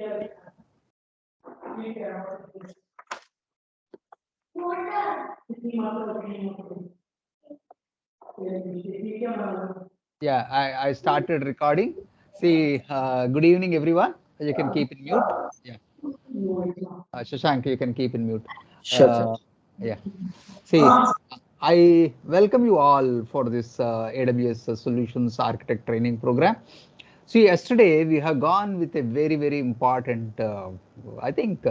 Yeah, I started recording. See, good evening, everyone. You can keep in mute. Yeah, Shashank, you can keep in mute. Sure, sir. Uh, yeah. See, I welcome you all for this AWS Solutions Architect Training Program. See, yesterday we have gone with a very important, I think,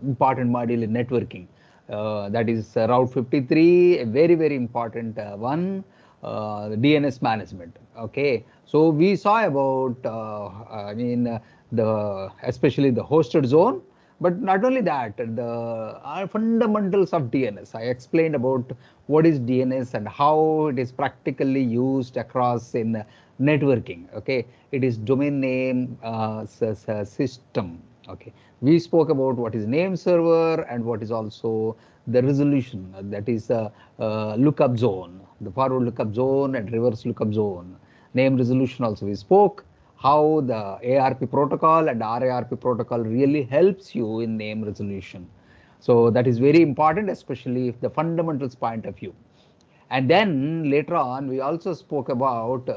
important module in networking. That is Route 53, a very important one, DNS management. Okay, so we saw about, the especially the hosted zone. But not only that, the fundamentals of DNS. I explained about what is DNS and how it is practically used across in networking. Okay, it is domain name system. Okay, we spoke about what is name server and what is also the resolution. That is lookup zone, the forward lookup zone and reverse lookup zone. Name resolution also we spoke how the ARP protocol and RARP protocol really helps you in name resolution. So that is very important, especially if the fundamentals point of view. And then later on, we also spoke about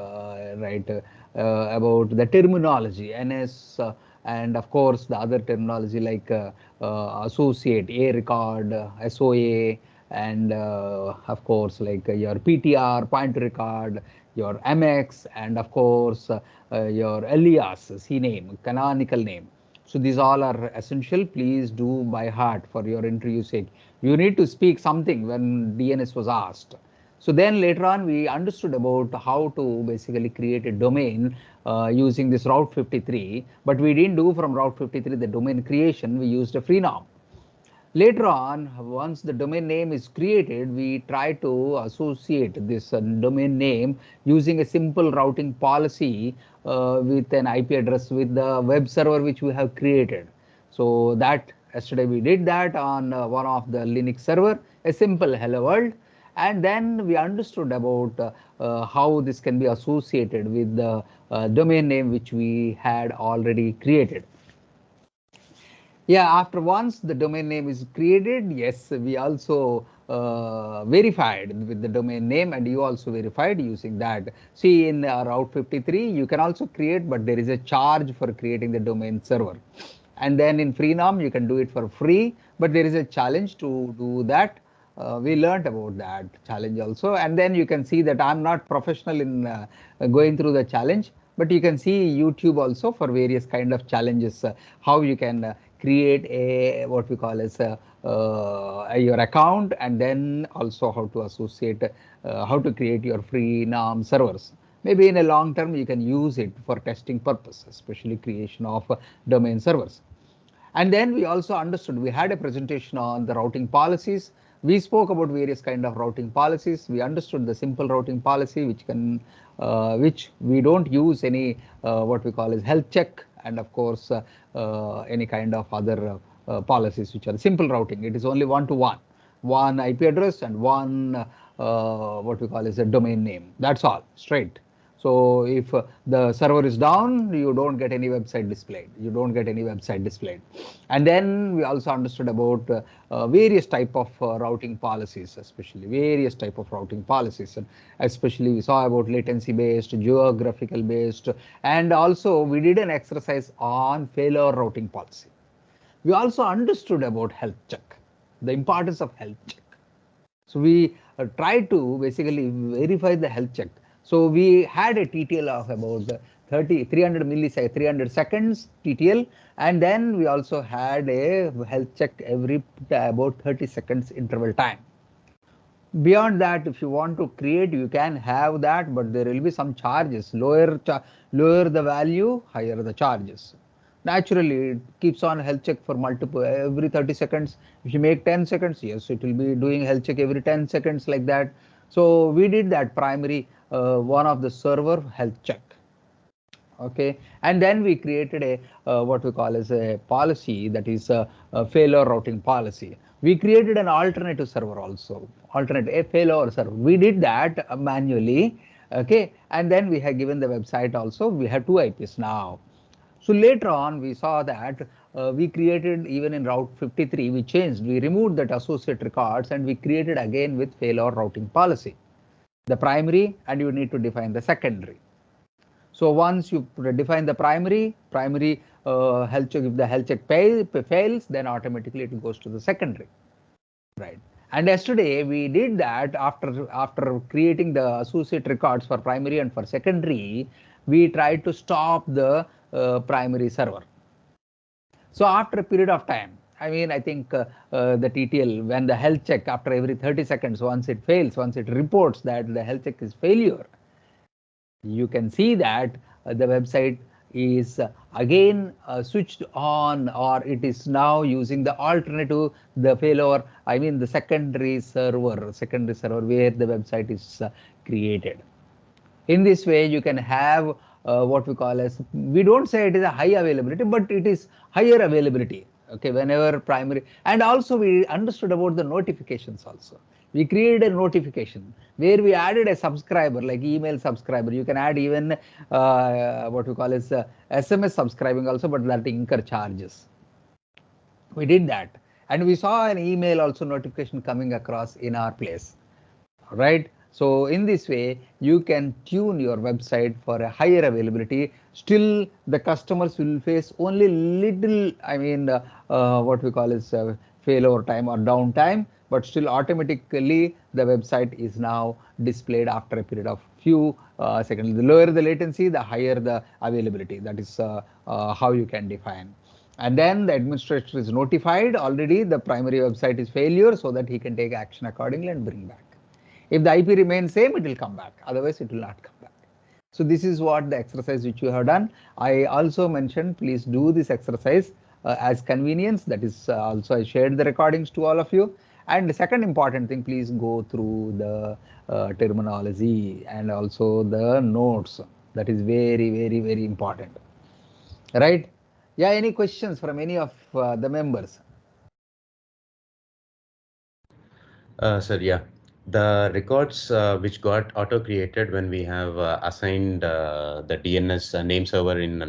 about the terminology NS and of course the other terminology like associate, A record, SOA, and of course like your PTR, point to record, your MX, and of course your alias, C name, canonical name. So these all are essential. Please do by heart for your interview sake. You need to speak something when DNS was asked. So then later on, we understood about how to basically create a domain using this Route 53. But we didn't do from Route 53 the domain creation. We used a free norm. Later on, once the domain name is created, we try to associate this domain name using a simple routing policy with an IP address with the web server which we have created. So that yesterday we did that on one of the Linux server, a simple hello world. And then we understood about how this can be associated with the domain name which we had already created. Yeah, after once the domain name is created, yes, we also verified with the domain name, and you also verified using that. See, in Route 53, you can also create, but there is a charge for creating the domain server. And then in Freenom, you can do it for free, but there is a challenge to do that. We learned about that challenge also, and then you can see that I'm not professional in going through the challenge, but you can see YouTube also for various kind of challenges, how you can create a what we call as your account, and then also how to associate, how to create your free norm servers. Maybe in a long term you can use it for testing purpose, especially creation of domain servers. And then we also understood, we had a presentation on the routing policies. We spoke about various kind of routing policies. We understood the simple routing policy, which we don't use any what we call as health check, and of course any kind of other policies which are simple routing. It is only one-to-one, one IP address and one what we call as a domain name. That's all, straight. So if the server is down, you don't get any website displayed. You don't get any website displayed. And then we also understood about various type of routing policies, especially various type of routing policies. And especially we saw about latency based, geographical based, and also we did an exercise on failure routing policy. We also understood about health check, the importance of health check. So we tried to basically verify the health check. So we had a TTL of about 300 milliseconds, 300 seconds TTL, and then we also had a health check every about 30 seconds interval time. Beyond that, if you want to create, you can have that, but there will be some charges. Lower the value, higher the charges. Naturally, it keeps on health check for multiple every 30 seconds. If you make 10 seconds, yes, it will be doing health check every 10 seconds like that. So we did that primary one of the server health check. Okay, and then we created a what we call as a policy, that is a failure routing policy. We created an alternative server also, a failure server. We did that manually. Okay, and then we have given the website also. We have two IPs now. So later on, we saw that we created, even in Route 53, we removed that associate records and we created again with failover routing policy. The primary, and you need to define the secondary. So once you define the primary health check, if the health check fails, then automatically it goes to the secondary, right? And yesterday we did that after creating the associate records for primary and for secondary, we tried to stop the primary server. So after a period of time, I think the TTL, when the health check after every 30 seconds, once it fails, once it reports that the health check is failure, you can see that the website is again switched on, or it is now using the alternative, the failover, the secondary server where the website is created. In this way, you can have what we call as, we don't say it is a high availability, but it is higher availability. Okay, whenever primary, and also we understood about the notifications also. We created a notification where we added a subscriber, like email subscriber. You can add even what we call as SMS subscribing also, but that incur charges. We did that, and we saw an email also notification coming across in our place, right? So in this way, you can tune your website for a higher availability. Still, the customers will face only little, what we call is failover time or downtime, but still automatically the website is now displayed after a period of few seconds. The lower the latency, the higher the availability. That is how you can define. And then the administrator is notified already the primary website is failure, so that he can take action accordingly and bring back. If the IP remains same, it will come back. Otherwise, it will not come back. So this is what the exercise which you have done. I also mentioned, please do this exercise as convenience. That is also I shared the recordings to all of you. And the second important thing, please go through the terminology and also the notes. That is very, very, very important. Right? Yeah, any questions from any of the members? Sir, yeah. The records which got auto-created when we have assigned the DNS name server in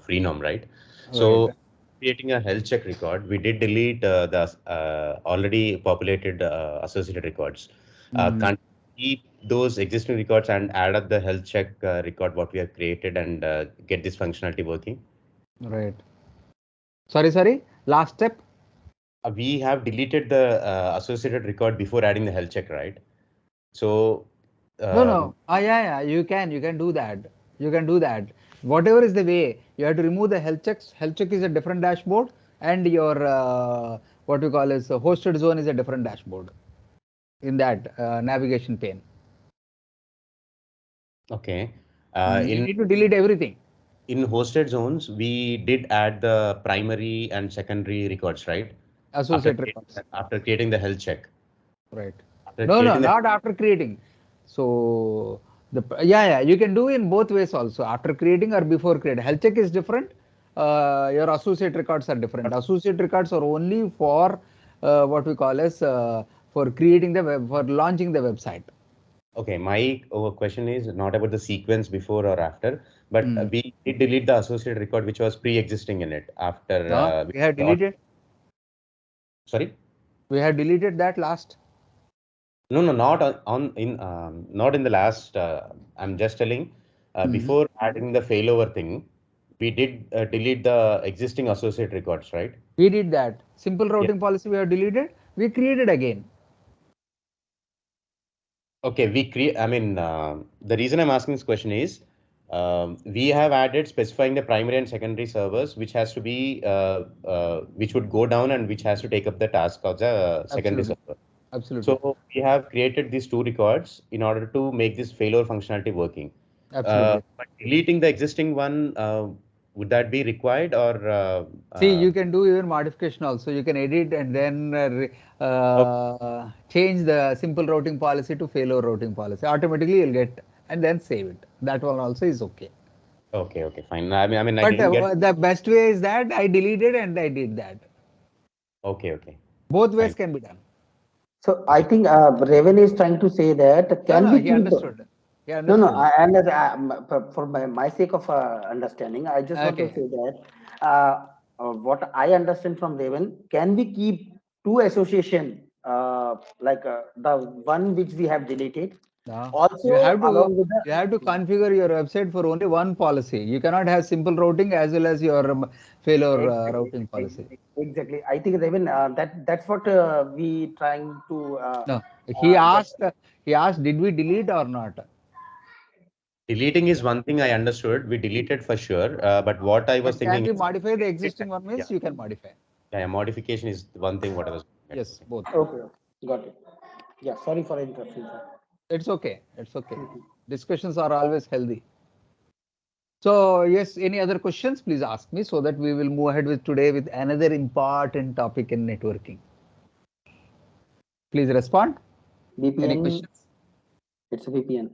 Freenom, right? So Right. creating a health check record, we did delete the already populated associated records. Can't keep those existing records and add up the health check record what we have created and get this functionality working? Right. Sorry. Last step. We have deleted the associated record before adding the health check, right? So No. Yeah. You can do that. You can do that. Whatever is the way, you have to remove the health checks. Health check is a different dashboard, and your what we call as hosted zone is a different dashboard in that navigation pane. okay. You need to delete everything. In hosted zones, we did add the primary and secondary records, right? Associate records. After creating the health check. Right. After No, creating the not after creating. So you can do in both ways also, after creating or before creating. Health check is different. Your associate records are different. Associate records are only for what we call as for creating the web, for launching the website. Okay, my question is not about the sequence before or after, but we did delete the associated record which was pre-existing in it after. We have deleted. Sorry. We have deleted that last. No, not not in the last. I'm just telling. Before adding the failover thing, we did delete the existing associate records, right? We did that. Simple routing policy we have deleted. We created again. Okay, we create. The reason I'm asking this question is, we have added specifying the primary and secondary servers, which has to be, which would go down and which has to take up the task of the secondary server. Absolutely. So we have created these two records in order to make this failover functionality working. Absolutely. But deleting the existing one, would that be required or? See, you can do even modification also. You can edit and then change the simple routing policy to failover routing policy. Automatically you'll get, and then save it. That one also is okay. Okay, fine. I but I didn't get... the best way is that I deleted and I did that. Okay. Both ways can be done. So I think Raven is trying to say that he understood. Yeah, No, no, understood. for my sake of understanding, I just want to Okay. say that what I understand from Raven, can we keep two association, the one which we have deleted, Now also along with you have to the configure your website for only one policy. You cannot have simple routing as well as your failure exactly, routing policy. exactly. I think Raven, that's what we trying to No, get. he asked, did we delete or not? Deleting is one thing I understood. We deleted for sure. But what I was But can thinking we is, modify the existing one? yeah, Means you can modify. yeah, modification is one thing what I was looking at. Yes, both. Okay, got it. Yeah, sorry for interrupting, sir. It's okay. It's okay. Mhm. Discussions are always healthy. So yes, any other questions, please ask me so that we will move ahead with today with another important topic in networking. Please respond. Any VPN, questions? it's a VPN.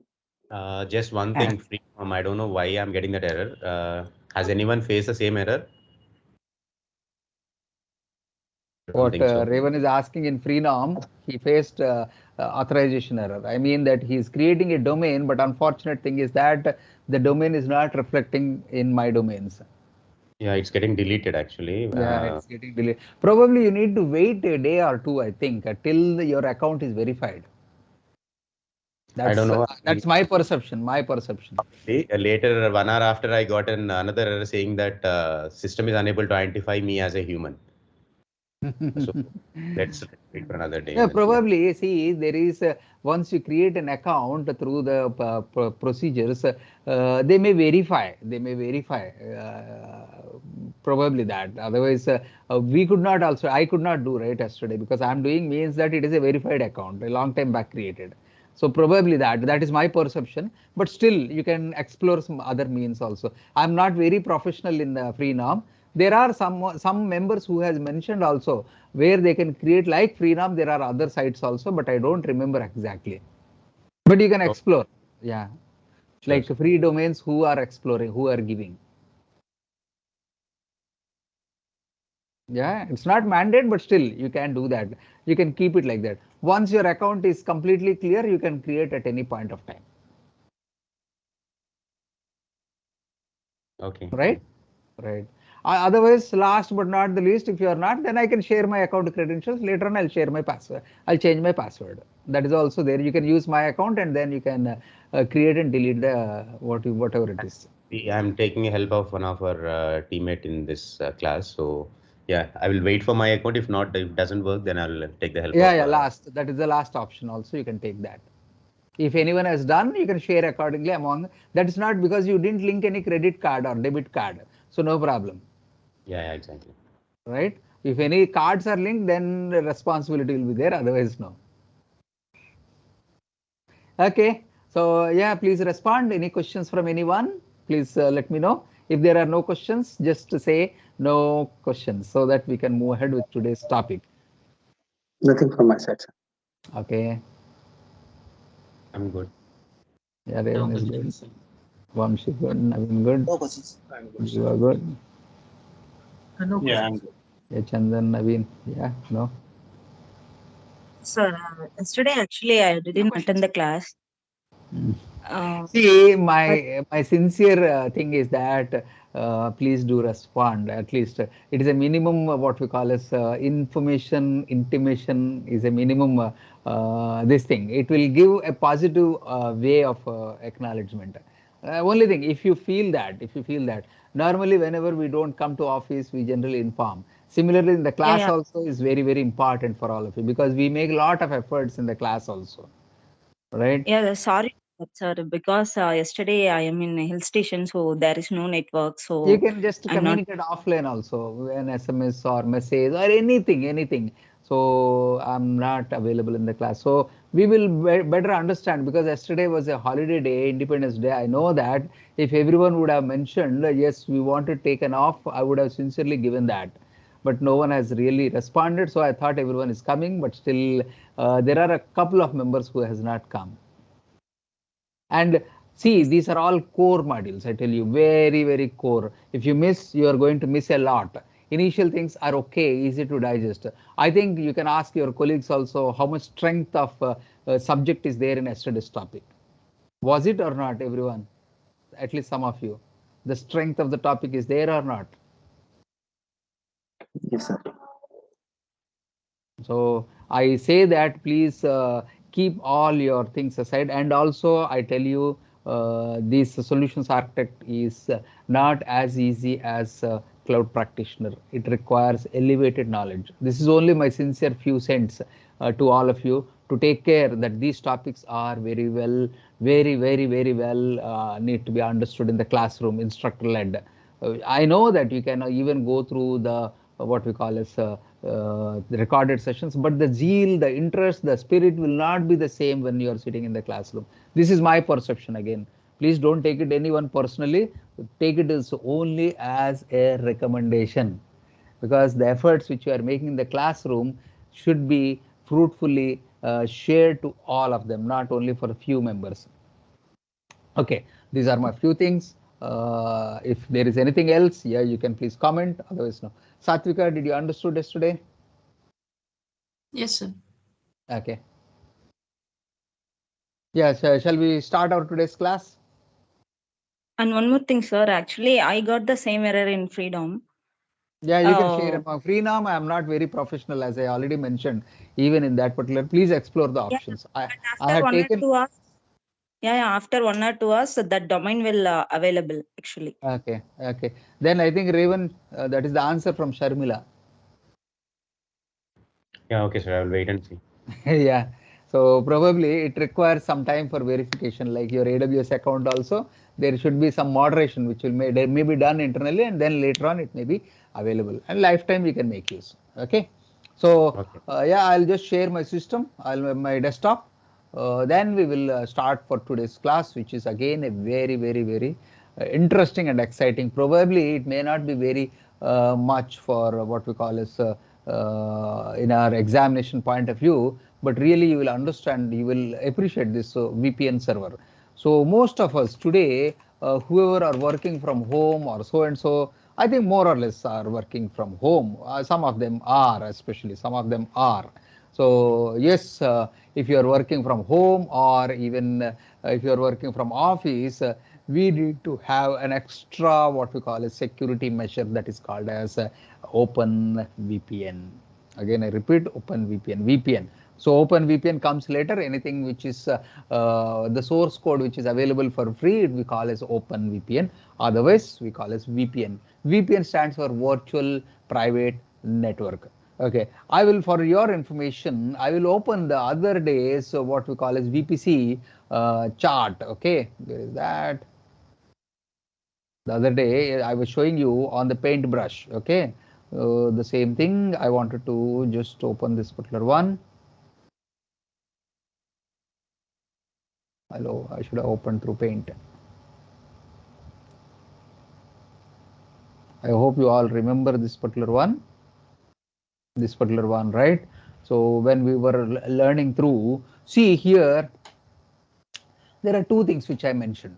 Just one thing, free I don't know why I'm getting that error. Has anyone faced the same error? Don't What think so. Raven is asking in Freenom, he faced authorization error. I mean that he is creating a domain, but unfortunate thing is that the domain is not reflecting in my domains. Yeah, it's getting deleted actually. Yeah, it's getting delayed. Probably you need to wait a day or two, I think, till your account is verified. I don't know. That's my perception. My perception. Later, 1 hour after, I got another error saying that system is unable to identify me as a human. So let's wait for another day Yeah, and then see. probably. See, there is once you create an account through the procedures, they may verify. They may verify. Probably that. Otherwise, we could not also. I could not do right yesterday because I'm doing means that it is a verified account, a long time back created. So probably that is my perception. But still, you can explore some other means also. I'm not very professional in the Freenom. There are some members who has mentioned also where they can create like Freenom. There are other sites also, but I don't remember exactly. But you can Oh, explore. Yeah, sure, like sure. free domains who are exploring, who are giving. Yeah, it's not mandate, but still you can do that. You can keep it like that. Once your account is completely clear, you can create at any point of time. Okay. Right? Right. Otherwise, last but not the least, if you are not, then I can share my account credentials. Later on, I'll share my password. I'll change my password. That is also there. You can use my account and then you can create and delete the whatever it is. I'm taking help of one of our teammate in this class. So yeah, I will wait for my account. If not, if it doesn't work, then I'll take the help Yeah, of. yeah, last. That is the last option also. You can take that. If anyone has done, you can share accordingly among. That is not because you didn't link any credit card or debit card. So no problem. Yeah, yeah, exactly. Right? If any cards are linked, then the responsibility will be there. Otherwise, no. Okay. So yeah, please respond. Any questions from anyone? Please let me know. If there are no questions, just to say no questions so that we can move ahead with today's topic. Nothing from my side, sir. Okay. I'm good. Yeah, Raven is good. Vamshi good. Naveen good. You are good. Yeah, I'm good. Yeah, Chandan, Naveen. Yeah, no. Sir, yesterday actually I didn't attend the class. Mm. Uh, See, but my sincere thing is that please do respond. At least it is a minimum what we call as information intimation is a minimum. This thing it will give a positive way of acknowledgement. Only thing if you feel that normally whenever we don't come to office we generally inform. Similarly, in the yeah, class yeah, also is very important for all of you because we make a lot of efforts in the class also, right? yeah. Sorry, sir, because yesterday I am in a hill station, so there is no network. You So can just I'm not. communicate offline also, an SMS or message or anything. So I'm not available in the class. So we will better understand because yesterday was a holiday day, Independence Day. I know that if everyone would have mentioned, yes, we want to take an off, I would have sincerely given that. But no one has really responded. So I thought everyone is coming, but still there are a couple of members who has not come. And see, these are all core modules, I tell you, very core. If you miss, you are going to miss a lot. Initial things are okay, easy to digest. I think you can ask your colleagues also how much strength of subject is there in yesterday's topic. Was it or not, everyone? At least some of you. The strength of the topic is there or not? Yes, sir. So I say that please keep all your things aside, and also I tell you this solutions architect is not as easy as cloud practitioner. It requires elevated knowledge. This is only my sincere few cents to all of you to take care that these topics are very well, very well need to be understood in the classroom, instructor led. I know that you can even go through the what we call as the recorded sessions, but the zeal, the interest, the spirit will not be the same when you are sitting in the classroom. This is my perception again. Please don't take it anyone personally. Take it as only as a recommendation, because the efforts which you are making in the classroom should be fruitfully shared to all of them, not only for a few members. Okay, these are my few things. If there is anything else, yeah, you can please comment. Otherwise, no. Satvika, did you understood yesterday? Yes, sir. Okay. Yeah, shall we start our today's class? And one more thing, sir. Actually, I got the same error in Freedom. Yeah, you can share. Freenom, I am not very professional, as I already mentioned. Even in that particular, please explore the Yeah, options. but I after had one or taken. two hours, after 1 or 2 hours, that domain will available actually. Okay, okay. Then I think Raven, that is the answer from Sharmila. Yeah, okay, sir. I will wait and see. Yeah. So probably it requires some time for verification, like your AWS account also. There should be some moderation which may be done internally, and then later on it may be available. And lifetime we can make use. Okay. So Okay. yeah, I'll just share my system. I'll have my desktop. Then we will start for today's class, which is again a very interesting and exciting. Probably it may not be very much for what we call as in our examination point of view, but really you will understand, you will appreciate this VPN server. So most of us today, whoever are working from home or so and so, I think more or less are working from home. Some of them are, especially some of them are. So yes, if you are working from home or even if you are working from office, we need to have an extra what we call a security measure that is called as OpenVPN. Again, I repeat, OpenVPN. VPN. So OpenVPN comes later. Anything which is the source code which is available for free, we call as OpenVPN. Otherwise, we call as VPN. VPN stands for Virtual Private Network. Okay, I will, for your information, I will open the other days what we call as VPC chart. Okay, there is that. The other day I was showing you on the paintbrush. Okay, the same thing. I wanted to just open this particular one. Hello, I should have opened through Paint. I hope you all remember this particular one. This particular one, right? So when we were learning through, see here, there are two things which I mentioned.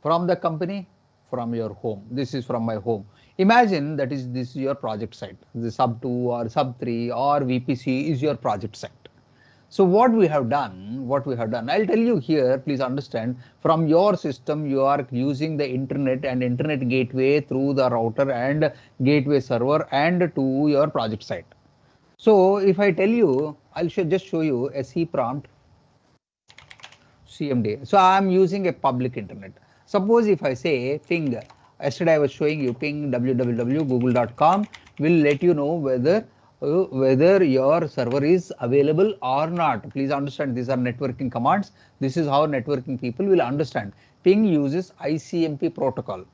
From the company, from your home. This is from my home. Imagine that this is your project site. The sub 2 or sub 3 or VPC is your project site. So what we have done, I'll tell you here, please understand, from your system, you are using the internet and internet gateway through the router and gateway server and to your project site. So if I tell you, I'll just show you a C prompt CMD. So I'm using a public internet. Suppose if I say ping, yesterday I was showing you ping www.google.com will let you know whether your server is available or not. Please understand, these are networking commands. This is how networking people will understand. Ping uses ICMP protocol,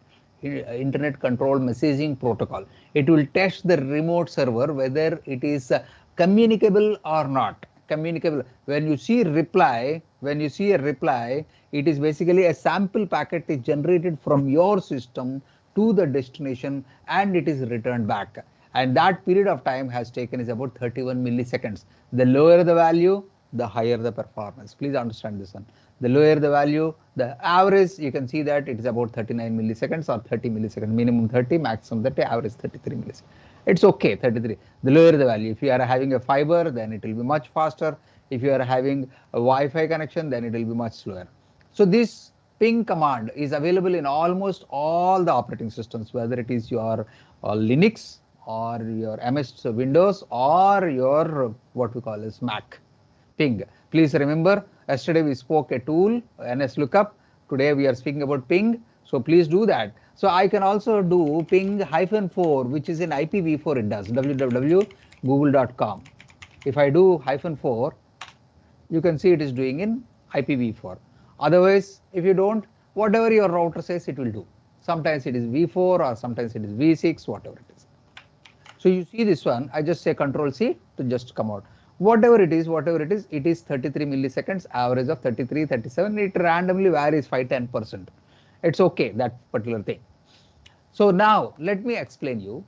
Internet Control Messaging Protocol. It will test the remote server whether it is communicable or not. Communicable. When you see a reply, it is basically a sample packet is generated from your system to the destination and it is returned back. And that period of time has taken is about 31 milliseconds. The lower the value, the higher the performance. Please understand this one. The lower the value, the average, you can see that it is about 39 milliseconds or 30 milliseconds, minimum 30, maximum 30, average 33 milliseconds. It's okay, 33. The lower the value. If you are having a fiber, then it will be much faster. If you are having a Wi-Fi connection, then it will be much slower. So this ping command is available in almost all the operating systems, whether it is your Linux or your MS Windows or your what we call as Mac. Ping. Please remember, yesterday we spoke a tool, NS lookup. Today we are speaking about ping. So please do that. So I can also do ping -4, which is in IPv4. It does www.google.com. If I do -4, you can see it is doing in IPv4. Otherwise, if you don't, whatever your router says, it will do. Sometimes it is v4 or sometimes it is v6, whatever it is. So you see this one, I just say Control C to just come out. Whatever it is, it is 33 milliseconds, average of 33, 37. It randomly varies 5-10%. It's okay, that particular thing. So now let me explain you.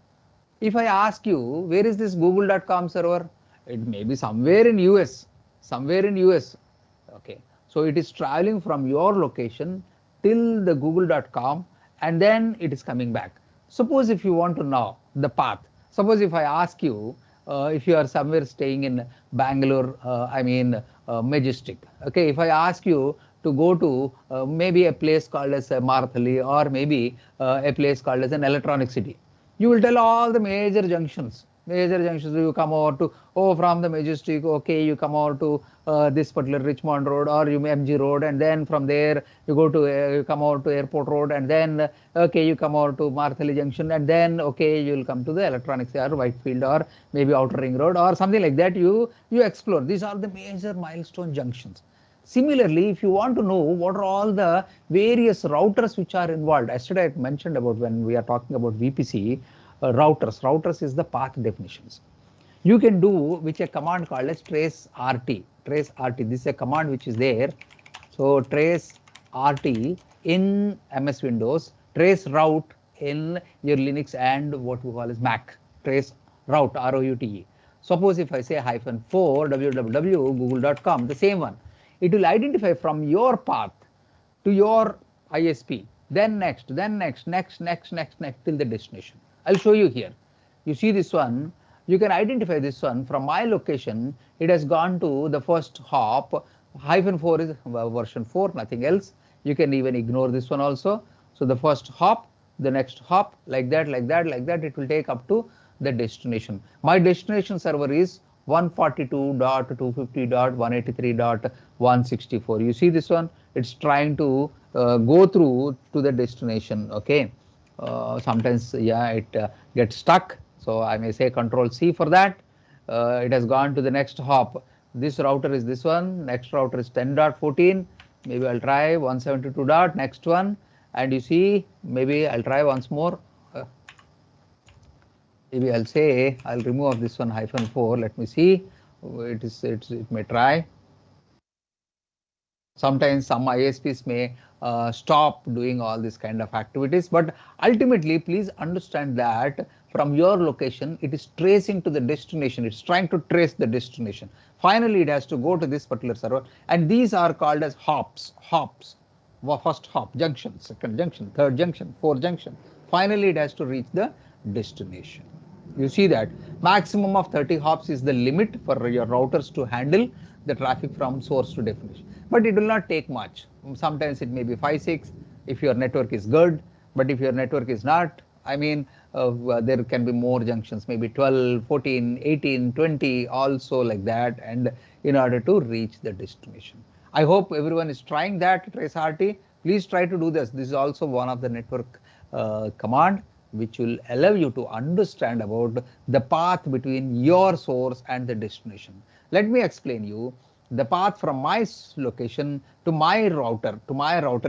If I ask you, where is this google.com server? It may be somewhere in US, Okay. So it is traveling from your location till the google.com and then it is coming back. Suppose if you want to know the path, suppose if I ask you, if you are somewhere staying in Bangalore, Majestic. Okay, if I ask you to go to maybe a place called as Marathali or maybe a place called as an Electronic City, you will tell all the major junctions. You come over to, from the Majestic, okay, you come over to this particular Richmond Road or you may MG Road, and then from there you go to, you come over to Airport Road, and then, okay, you come over to Marthali Junction, and then, okay, you will come to the Electronics or Whitefield or maybe Outer Ring Road or something like that. You explore. These are the major milestone junctions. Similarly, if you want to know what are all the various routers which are involved, yesterday I mentioned about when we are talking about VPC, routers. Routers is the path definitions. You can do which a command called as trace RT. Trace RT. This is a command which is there. So trace RT in MS Windows, trace route in your Linux and what we call as Mac. Trace route, ROUTE. Suppose if I say -4 www.google.com, the same one. It will identify from your path to your ISP, then next till the destination. I'll show you here. You see this one, you can identify this one from my location. It has gone to the first hop. -4 is version 4, nothing else. You can even ignore this one also. So the first hop, the next hop, like that, it will take up to the destination. My destination server is 142.250.183.164. You see this one, it's trying to go through to the destination. Okay, sometimes it gets stuck, so I may say Control C for that. It has gone to the next hop. This router is this one, next router is 10.14. maybe I'll try 172. Next one, and you see, maybe I'll try once more. Maybe I'll say I'll remove this one -4. Let me see. It may try. Sometimes some ISPs may stop doing all this kind of activities, but ultimately, please understand that from your location, it is tracing to the destination. It's trying to trace the destination. Finally, it has to go to this particular server, and these are called as hops. First hop, junction, second junction, third junction, fourth junction. Finally, it has to reach the destination. You see that maximum of 30 hops is the limit for your routers to handle the traffic from source to destination. But it will not take much. Sometimes it may be 5, 6 if your network is good. But if your network is not, there can be more junctions, maybe 12, 14, 18, 20, also like that, and in order to reach the destination. I hope everyone is trying that trace RT. Please try to do this. This is also one of the network command which will allow you to understand about the path between your source and the destination. Let me explain you the path from my location to my router.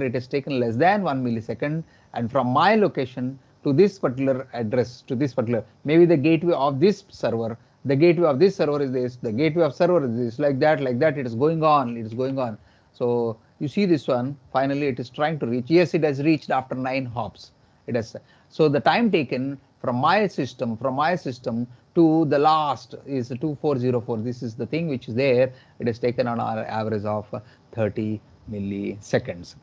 It has taken less than 1 millisecond, and from my location to this particular address, to this particular, maybe the gateway of this server, the gateway of this server is this, the gateway of server is this, like that, it is going on. So you see this one, finally it is trying to reach. Yes, it has reached after 9 hops. It has. So the time taken from my system to the last is 2404. This is the thing which is there. It is taken on an average of 30 milliseconds.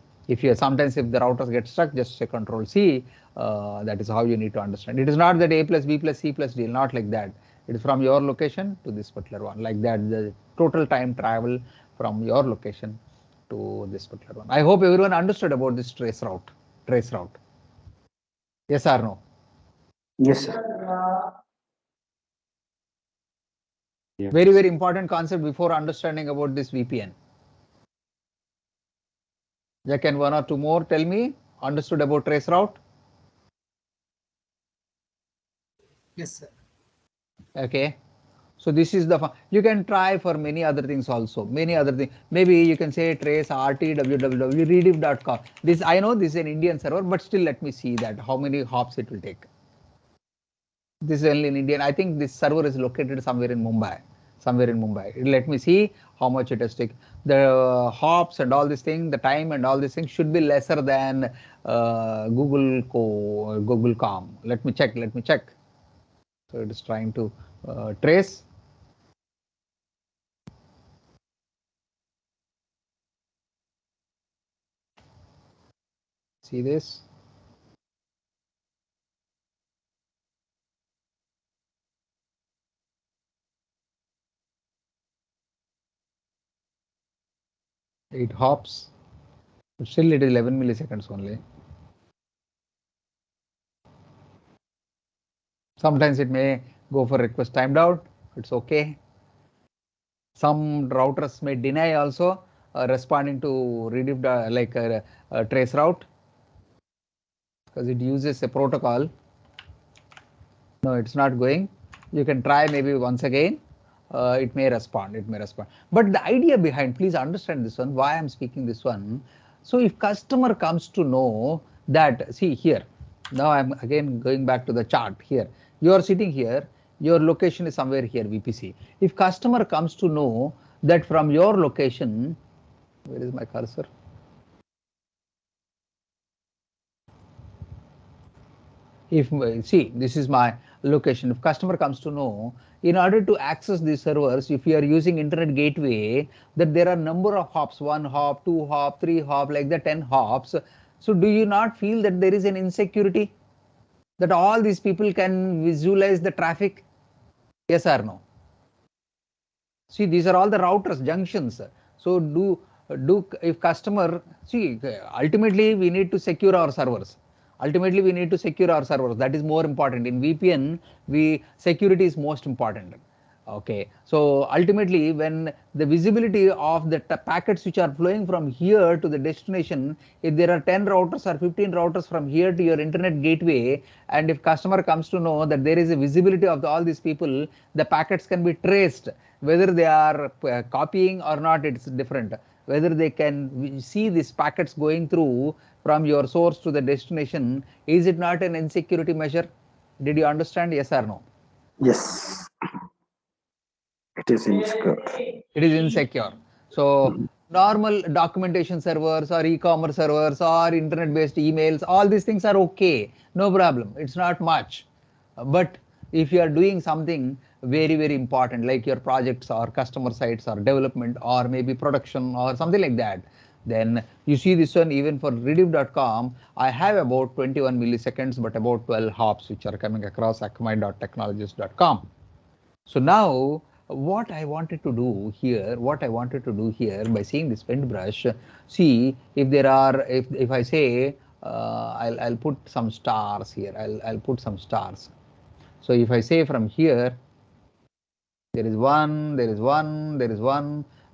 Sometimes if the routers get stuck, just say Control C. That is how you need to understand. It is not that A plus B plus C plus D, not like that. It is from your location to this particular one, like that. The total time travel from your location to this particular one. I hope everyone understood about this Traceroute. Yes or no? Yes, sir. Yeah. Very, very important concept before understanding about this VPN. Yeah, can one or two more tell me understood about Traceroute? Yes, sir. Okay. So this is the you can try for many other things also. Many other things. Maybe you can say trace rt www rediff.com. This I know this is an Indian server, but still let me see that how many hops it will take. This is only in Indian. I think this server is located somewhere in Mumbai. Let me see how much it has taken. The hops and all this thing, the time and all these things should be lesser than Google.com. Let me check. So it is trying to trace. See this. It hops, but still it is 11 milliseconds only. Sometimes it may go for request timed out. It's okay. Some routers may deny also responding to rediff like Traceroute because it uses a protocol. No, it's not going. You can try maybe once again. It may respond. But the idea behind, please understand this one. Why I'm speaking this one. So if customer comes to know that, see here. Now I'm again going back to the chart here. You are sitting here. Your location is somewhere here, VPC. If customer comes to know that from your location, where is my cursor? If see, this is my location. If customer comes to know, in order to access these servers, if you are using internet gateway, that there are number of hops, 1 hop, 2 hop, 3 hop, like the 10 hops. So do you not feel that there is an insecurity that all these people can visualize the traffic? Yes or no? See, these are all the routers, junctions. So do if customer see, ultimately we need to secure our servers. That is more important. In VPN, security is most important. Okay, so ultimately when the visibility of the packets which are flowing from here to the destination, if there are 10 routers or 15 routers from here to your internet gateway, and if customer comes to know that there is a visibility of all these people, the packets can be traced. Whether they are copying or not, it's different. Whether they can see these packets going through from your source to the destination, is it not an insecurity measure? Did you understand? Yes or no? Yes, it is insecure. It is insecure. So normal documentation servers or e-commerce servers or internet-based emails, all these things are okay. No problem. It's not much. But if you are doing something very, very important, like your projects or customer sites or development or maybe production or something like that, then you see this one even for rediff.com, I have about 21 milliseconds, but about 12 hops which are coming across akamai.technologies.com. So now what I wanted to do here by seeing this paintbrush, see if there are, if I say, I'll put some stars here, I'll put some stars. So if I say from here, there is one,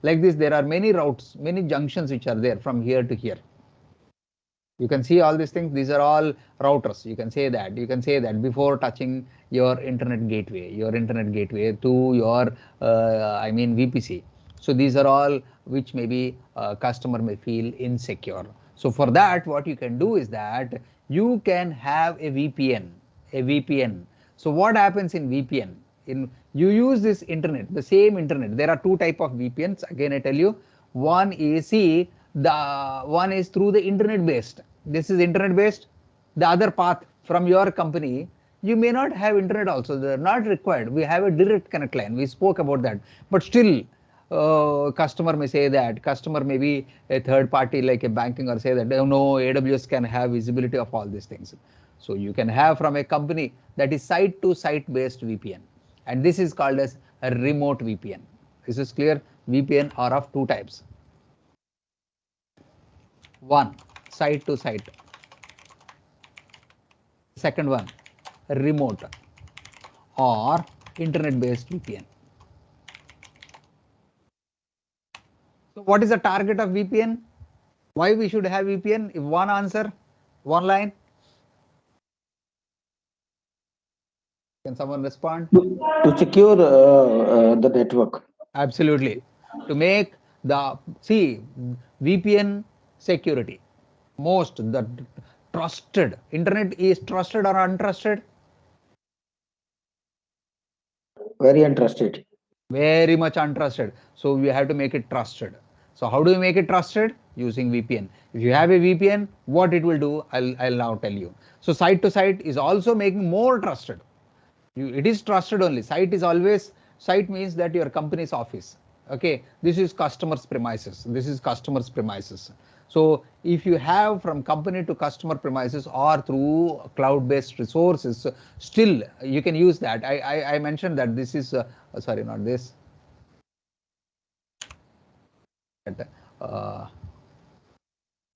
like this, there are many routes, many junctions which are there from here to here. You can see all these things. These are all routers. You can say that before touching your internet gateway to your, I mean VPC. So these are all which maybe customer may feel insecure. So for that, what you can do is that you can have a VPN. So what happens in VPN? You use this internet, the same internet. There are two type of VPNs. Again, I tell you, one is the one is through the internet based. This is internet based. The other path from your company, you may not have internet also. They're not required. We have a direct connect line. We spoke about that, but still. Customer may say that, customer may be a third party like a banking or say that no, AWS can have visibility of all these things. So you can have from a company that is site to site based VPN, and this is called as a remote VPN. This is clear. VPN are of two types. One, site to site. Second one, remote or internet-based VPN. So what is the target of VPN? Why we should have VPN? If one answer, one line. Can someone respond? To secure the network. Absolutely. To make the, see, VPN security, most the trusted, internet is trusted or untrusted? Very untrusted. Very much untrusted. So we have to make it trusted. So how do we make it trusted? Using VPN. If you have a VPN, what it will do, I'll now tell you. So site to site is also making more trusted. It is trusted only. Site is always, site means that your company's office. Okay, this is customer's premises. This is customer's premises. So if you have from company to customer premises or through cloud-based resources, still you can use that. I mentioned that this is, sorry, not this.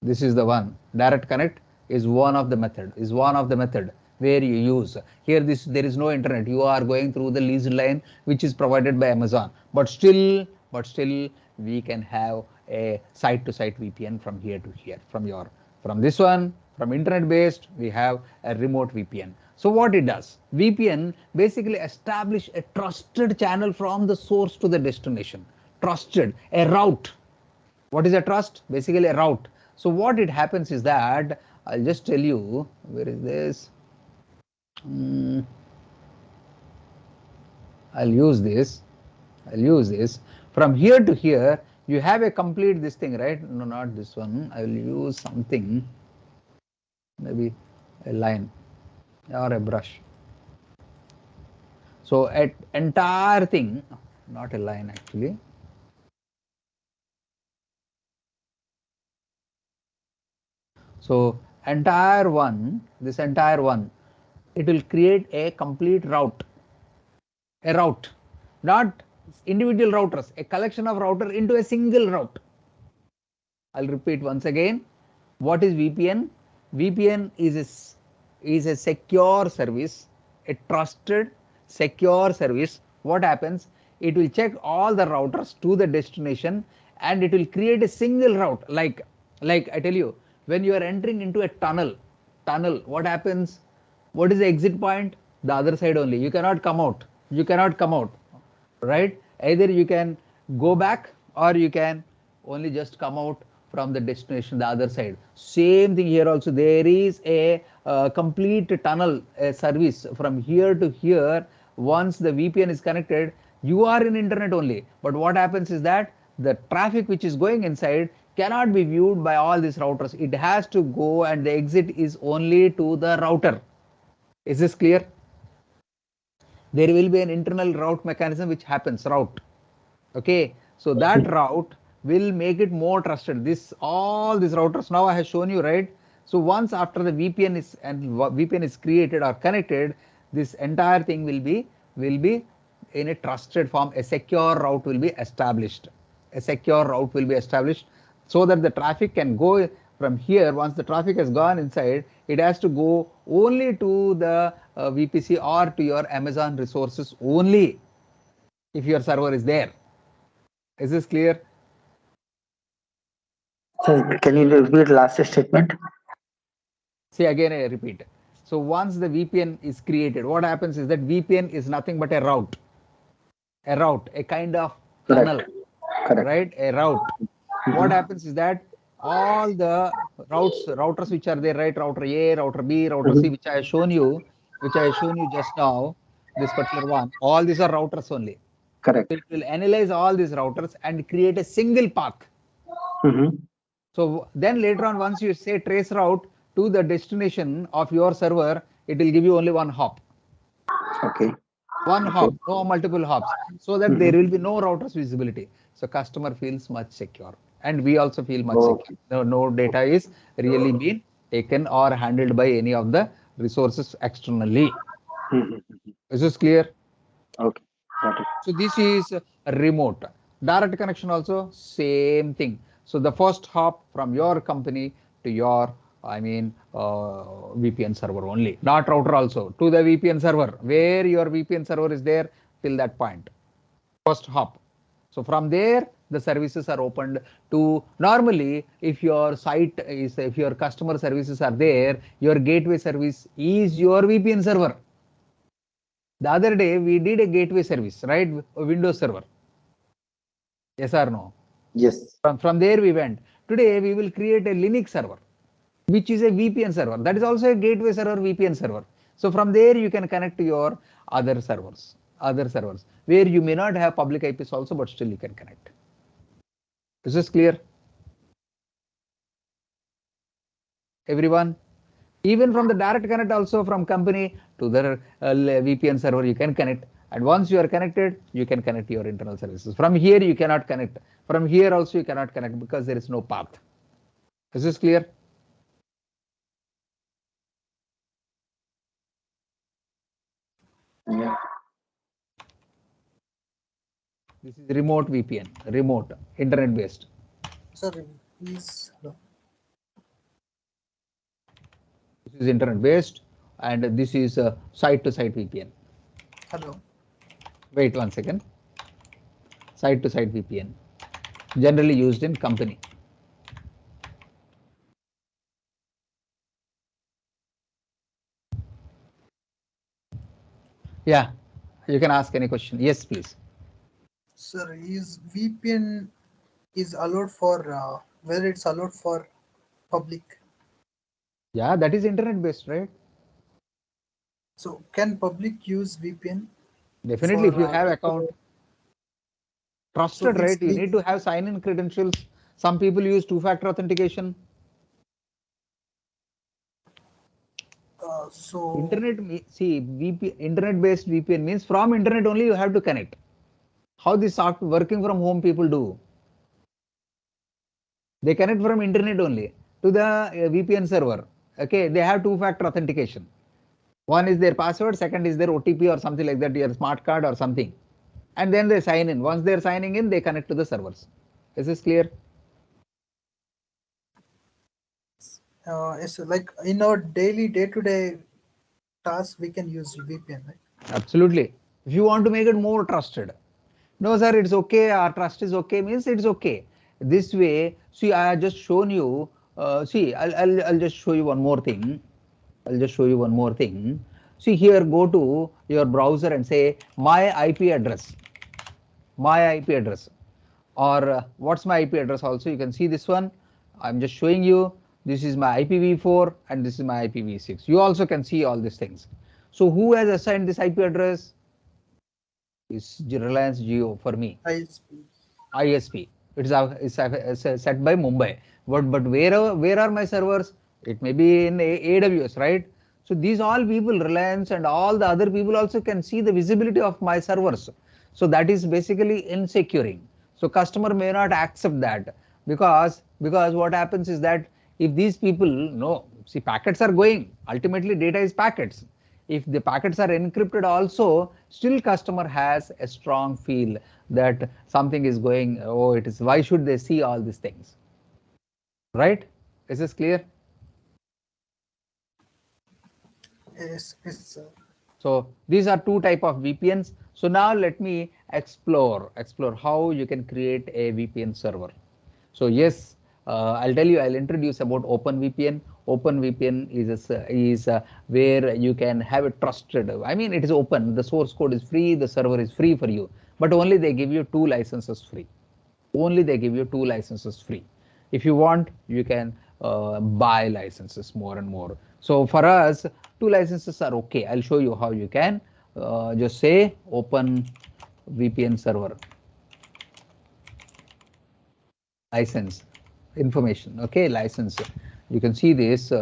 This is the one. Direct connect is one of the method, where you use. Here there is no internet. You are going through the leased line which is provided by Amazon. But still we can have a site to site VPN from here to here. From this one, from internet based, we have a remote VPN. So what it does? VPN basically establish a trusted channel from the source to the destination. Trusted, a route. What is a trust? Basically a route. So what it happens is that, I'll just tell you, where is this? I'll use this. From here to here, you have a complete this thing, right? No, not this one. I will use something, maybe a line or a brush. So at entire thing, not a line actually. So entire one, this entire one, it will create a complete route. A route, not individual routers, a collection of router into a single route. I'll repeat once again. What is VPN? VPN is a secure service, a trusted secure service. What happens? It will check all the routers to the destination and it will create a single route. Like I tell you, when you are entering into a tunnel, what happens? What is the exit point? The other side only. You cannot come out. Right? Either you can go back or you can only just come out from the destination, the other side. Same thing here also. There is a complete tunnel service from here to here. Once the VPN is connected, you are in internet only. But what happens is that the traffic which is going inside cannot be viewed by all these routers. It has to go and the exit is only to the router. Is this clear? There will be an internal route mechanism which happens, route. Okay, so that route will make it more trusted. All these routers now I have shown you, right? So once after the VPN is created or connected, this entire thing will be in a trusted form. A secure route will be established. So that the traffic can go from here. Once the traffic has gone inside, it has to go only to the VPC or to your Amazon resources only if your server is there. Is this clear? So can you repeat last statement? See, again I repeat. So once the VPN is created, what happens is that VPN is nothing but a route, a kind of tunnel. Correct. Right? A route. What happens is that all the routers which are there, right? Router A, router B, router C, which I have shown you just now, this particular one, all these are routers only. Correct. So it will analyze all these routers and create a single path. So then later on, once you say trace route to the destination of your server, it will give you only one hop. Okay. One hop, no multiple hops, so that there will be no routers visibility. So customer feels much secure, and we also feel much secure. No data is really being taken or handled by any of the resources externally. Is this clear? Okay. Got it. So this is remote. Direct connection also same thing. So the first hop from your company to your, VPN server only, not router also, to the VPN server, where your VPN server is there till that point. First hop. So from there, the services are opened to, normally, if your site is, if your customer services are there, your gateway service is your VPN server. The other day, we did a gateway service, right? A Windows server. Yes or no? Yes. From there we went. Today, we will create a Linux server, which is a VPN server. That is also a gateway server, VPN server. So from there, you can connect to your other servers, where you may not have public IPs also, but still you can connect. Is this clear? Everyone? Even from the direct connect also, from company to the VPN server, you can connect. And once you are connected, you can connect your internal services. From here, you cannot connect. From here also, you cannot connect because there is no path. Is this clear? Yeah. This is remote VPN, remote, internet based. Sorry, please. Hello. This is internet based, and this is site to site VPN. Hello. Wait 1 second. Site to site VPN, generally used in company. Yeah, you can ask any question. Yes, please. Sir, is VPN is allowed for whether it's allowed for public? Yeah, that is internet based, right? So can public use VPN? Definitely, For, if you have account. Trusted, so right? You need to have sign-in credentials. Some people use two-factor authentication. So Internet, see, internet-based VPN means from internet only you have to connect. How this software working from home people do? They connect from internet only to the VPN server. Okay, they have two-factor authentication. One is their password, second is their OTP or something like that, your smart card or something. And then they sign in. Once they're signing in, they connect to the servers. Is this clear? it's like in our daily day-to-day tasks we can use VPN, right? Absolutely. If you want to make it more trusted. No, sir, it's okay. Our trust is okay means it's okay. This way, see, I have just shown you. See, I'll just show you one more thing. I'll just show you one more thing. See here, go to your browser and say my IP address. My IP address. Or what's my IP address also? You can see this one. I'm just showing you. This is my IPv4 and this is my IPv6. You also can see all these things. So who has assigned this IP address? Is Reliance Jio for me. ISP. It's set by Mumbai. But where are my servers? It may be in AWS, right? So these all people, Reliance and all the other people also can see the visibility of my servers. So that is basically insecuring. So customer may not accept that because what happens is that if these people know, see, packets are going. Ultimately, data is packets. If the packets are encrypted also, still customer has a strong feel that something is going, oh, it is, why should they see all these things? Right? Is this clear? Yes, sir. So these are two type of VPNs. So now let me explore how you can create a VPN server. So yes, I'll introduce about OpenVPN. OpenVPN is where you can have a trusted, it is open, the source code is free, the server is free for you, but only they give you 2 licenses free. Only they give you 2 licenses free. If you want, you can buy licenses more and more. So for us, 2 licenses are okay. I'll show you how you can just say OpenVPN server license information. Okay, license. You can see this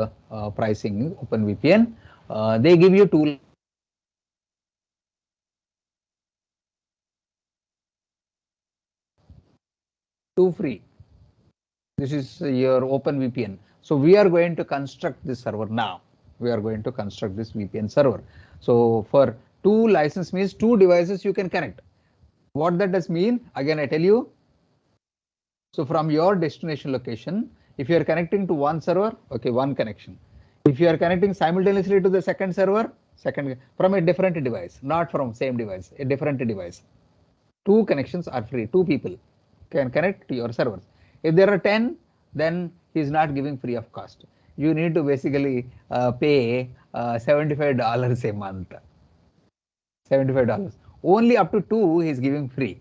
pricing OpenVPN. They give you 2 free. This is your OpenVPN. So we are going to construct this server now. We are going to construct this VPN server. So for 2 license means 2 devices you can connect. What that does mean? Again, I tell you. So from your destination location, if you are connecting to one server, okay, one connection. If you are connecting simultaneously to the second server, second from a different device, not from same device, a different device. Two connections are free. Two people can connect to your servers. If there are 10, then he is not giving free of cost. You need to basically pay $75 a month. $75. Only up to 2 he is giving free.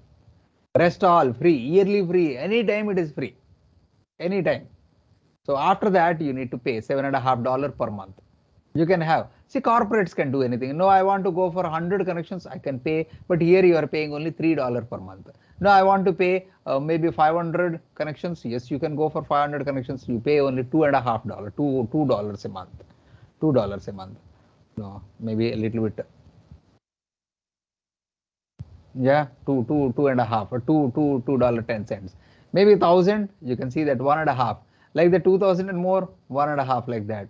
Rest all free, yearly free, anytime it is free. Anytime. So after that, you need to pay $7.50 per month. You can have, see, corporates can do anything. No, I want to go for 100 connections, I can pay, but here you are paying only $3 per month. No, I want to pay maybe 500 connections. Yes, you can go for 500 connections. You pay only $2.50, $2 a month, $2 a month. No, maybe a little bit. Yeah, two and a half, or $2.10. Maybe 1,000. You can see that 1.5, like the 2,000 and more, 1.5, like that.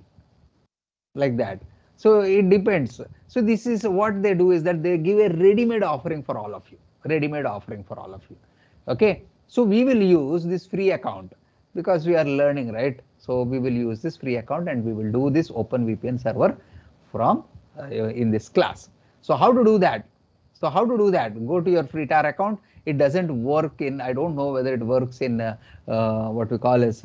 Like that. So it depends. So this is what they do, is that they give a ready-made offering for all of you. Ready-made offering for all of you. Okay. So we will use this free account because we are learning, right? So we will use this free account and we will do this OpenVPN server from in this class. So how to do that? So how to do that? Go to your free tier account. It doesn't work in, I don't know whether it works in what we call as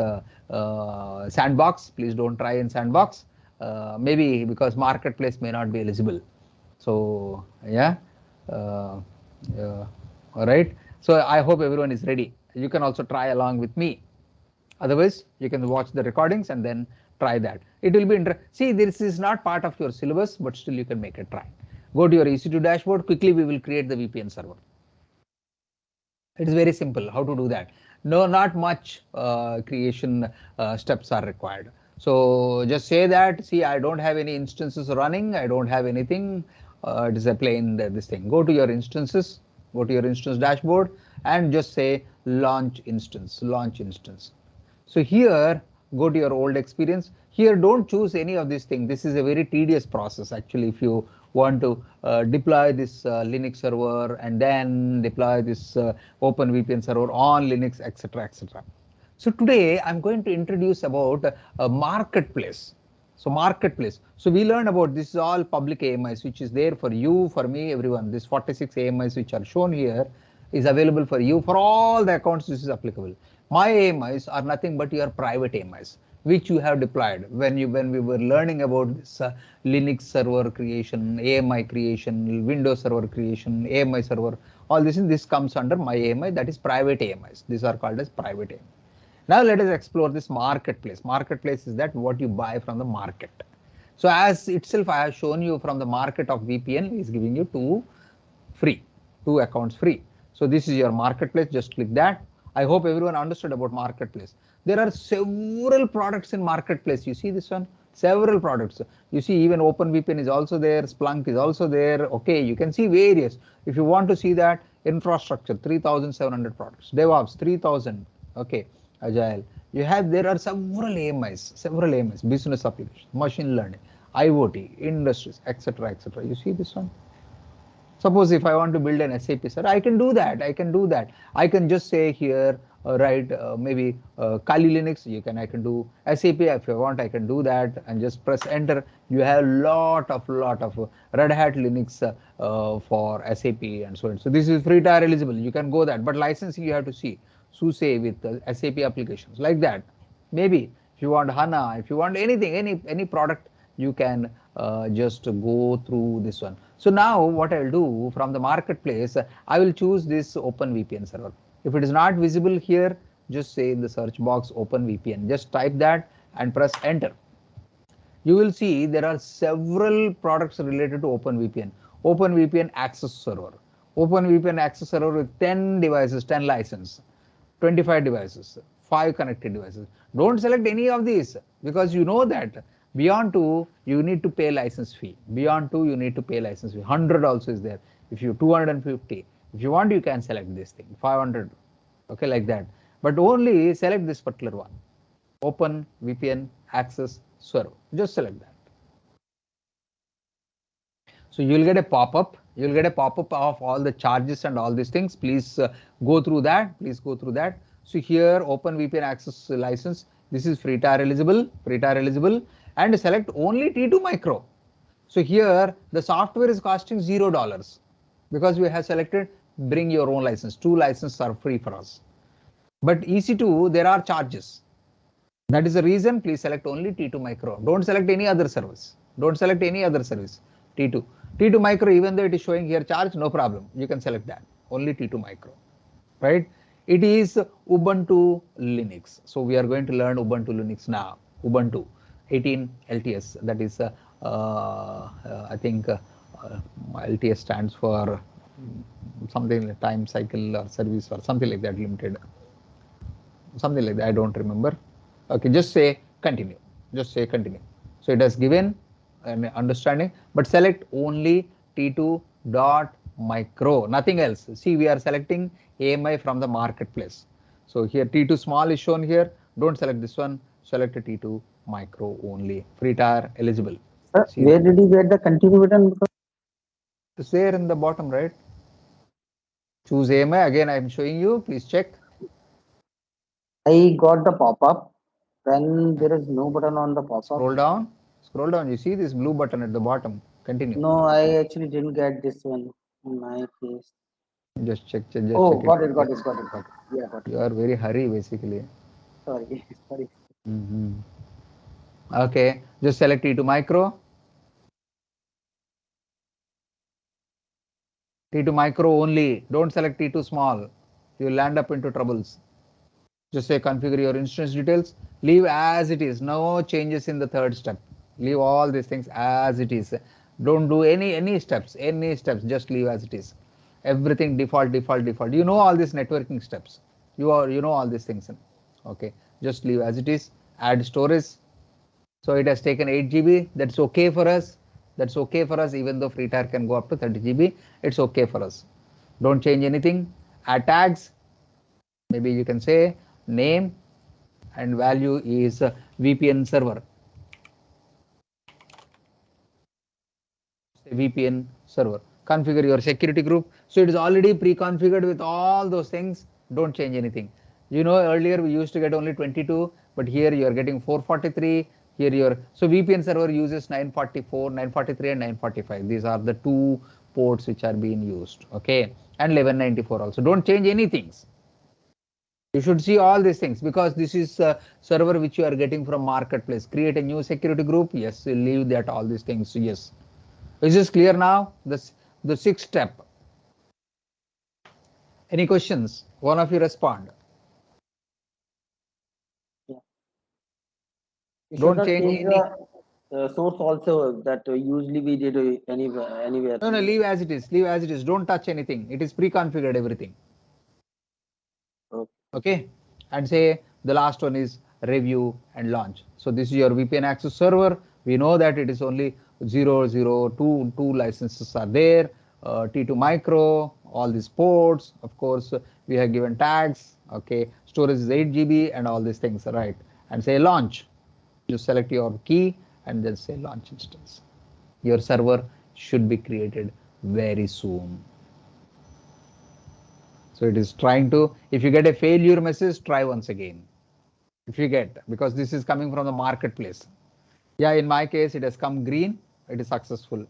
sandbox. Please don't try in sandbox. Maybe because marketplace may not be eligible. So yeah, all right. So I hope everyone is ready. You can also try along with me. Otherwise, you can watch the recordings and then try that. It will be interesting. See, this is not part of your syllabus, but still you can make a try. Go to your EC2 dashboard. Quickly, we will create the VPN server. It is very simple how to do that. No, not much creation steps are required. So just say that, see, I don't have any instances running. I don't have anything. It is a plain this thing. Go to your instances, go to your instance dashboard and just say launch instance, launch instance. So here, go to your old experience. Here, don't choose any of these things. This is a very tedious process. Actually, if you want to deploy this Linux server and then deploy this OpenVPN server on Linux, etc., etc. So today, I'm going to introduce about a marketplace. So marketplace. So we learned about this is all public AMIs, which is there for you, for me, everyone. This 46 AMIs which are shown here is available for you. For all the accounts, this is applicable. My AMIs are nothing but your private AMIs, which you have deployed when we were learning about this Linux server creation, AMI creation, Windows server creation, AMI server. All this comes under my AMI, that is private AMIs. These are called as private AMI. Now let us explore this marketplace. Marketplace is that what you buy from the market. So as itself, I have shown you from the market of VPN is giving you two accounts free. So this is your marketplace. Just click that. I hope everyone understood about marketplace. There are several products in marketplace. You see this one? Several products. You see even OpenVPN is also there. Splunk is also there. Okay, you can see various. If you want to see that, infrastructure, 3,700 products. DevOps, 3,000. Okay. Agile. There are several AMIs, business applications, machine learning, IoT, industries, etc., etc. You see this one? Suppose if I want to build an SAP server, I can do that. I can just say here, maybe Kali Linux. I can do SAP if I want. I can do that and just press enter. You have lot of Red Hat Linux for SAP and so on. So this is free tier eligible. You can go that, but licensing you have to see. SUSE with SAP applications like that. Maybe if you want HANA, if you want anything, any product, you can just go through this one. So now what I will do from the marketplace, I will choose this OpenVPN server. If it is not visible here, just say in the search box OpenVPN. Just type that and press enter. You will see there are several products related to OpenVPN. OpenVPN Access Server. OpenVPN Access Server with 10 devices, 10 license. 25 devices, 5 connected devices. Don't select any of these because you know that beyond 2, you need to pay license fee. Beyond 2, you need to pay license fee. 100 also is there. If you 250, if you want, you can select this thing. 500, okay, like that. But only select this particular one. OpenVPN Access Server. Just select that. So you will get a pop-up. You will get a pop-up of all the charges and all these things. Please go through that. Please go through that. So here OpenVPN access license, this is free tier eligible, and select only T2 micro. So here the software is costing $0 because we have selected bring your own license. 2 licenses are free for us. But EC2 there are charges. That is the reason please select only T2 micro. Don't select any other service. Don't select any other service. T2. T2 micro, even though it is showing here charge, no problem. You can select that. Only T2 micro. Right? It is Ubuntu Linux. So we are going to learn Ubuntu Linux now. Ubuntu 18 LTS. That is, I think LTS stands for something like time cycle or service or something like that limited. Something like that. I don't remember. Okay, just say continue. Just say continue. So it has given an understanding, but select only T2 dot micro, nothing else. See, we are selecting AMI from the marketplace. So here T2 small is shown here. Don't select this one. Select a T2 micro only. Free tier eligible. Sir, See, where did you get the continue button? it's there in the bottom right. Choose AMI. Again, I am showing you. Please check. I got the pop-up. Then there is no button on the pop-up. Scroll down. Scroll down. You see this blue button at the bottom. Continue. No, I actually didn't get this one in my case. Just check. Just Oh, check got it. it. Yeah, got it. You are very hurry basically. Sorry, sorry. Okay, just select T2 micro. T2 micro only. Don't select T2 small. You'll land up into troubles. Just say configure your instance details. Leave as it is. No changes in the third step. Leave all these things as it is. Don't do any steps. Just leave as it is. Everything default. You know all these networking steps. You know all these things. Okay, just leave as it is. Add storage. So it has taken 8 GB. That's okay for us. That's okay for us. Even though free tier can go up to 30 GB, it's okay for us. Don't change anything. Add tags. Maybe you can say name and value is VPN server. VPN server. Configure your security group. So it is already pre-configured with all those things. Don't change anything. You know, earlier we used to get only 22, but here you are getting 443. Here so VPN server uses 944, 943 and 945. These are the 2 ports which are being used. Okay. And 1194 also. Don't change anything. You should see all these things because this is a server which you are getting from marketplace. Create a new security group. Yes. Leave that all these things. Yes. Is this clear now? The 6th step. Any questions? One of you respond. You Don't change any. the source also that usually we did anywhere. No, leave as it is. Leave as it is. Don't touch anything. It is pre-configured everything. Okay. And say the last one is review and launch. So this is your VPN access server. We know that it is only 002 licenses are there. T2 micro, all these ports. Of course, we have given tags. Okay. Storage is 8 GB and all these things. Right. And say launch. Just select your key and then say launch instance. Your server should be created very soon. So it is trying to, if you get a failure message, try once again. If you get, because this is coming from the marketplace. Yeah, in my case, it has come green. It is successful.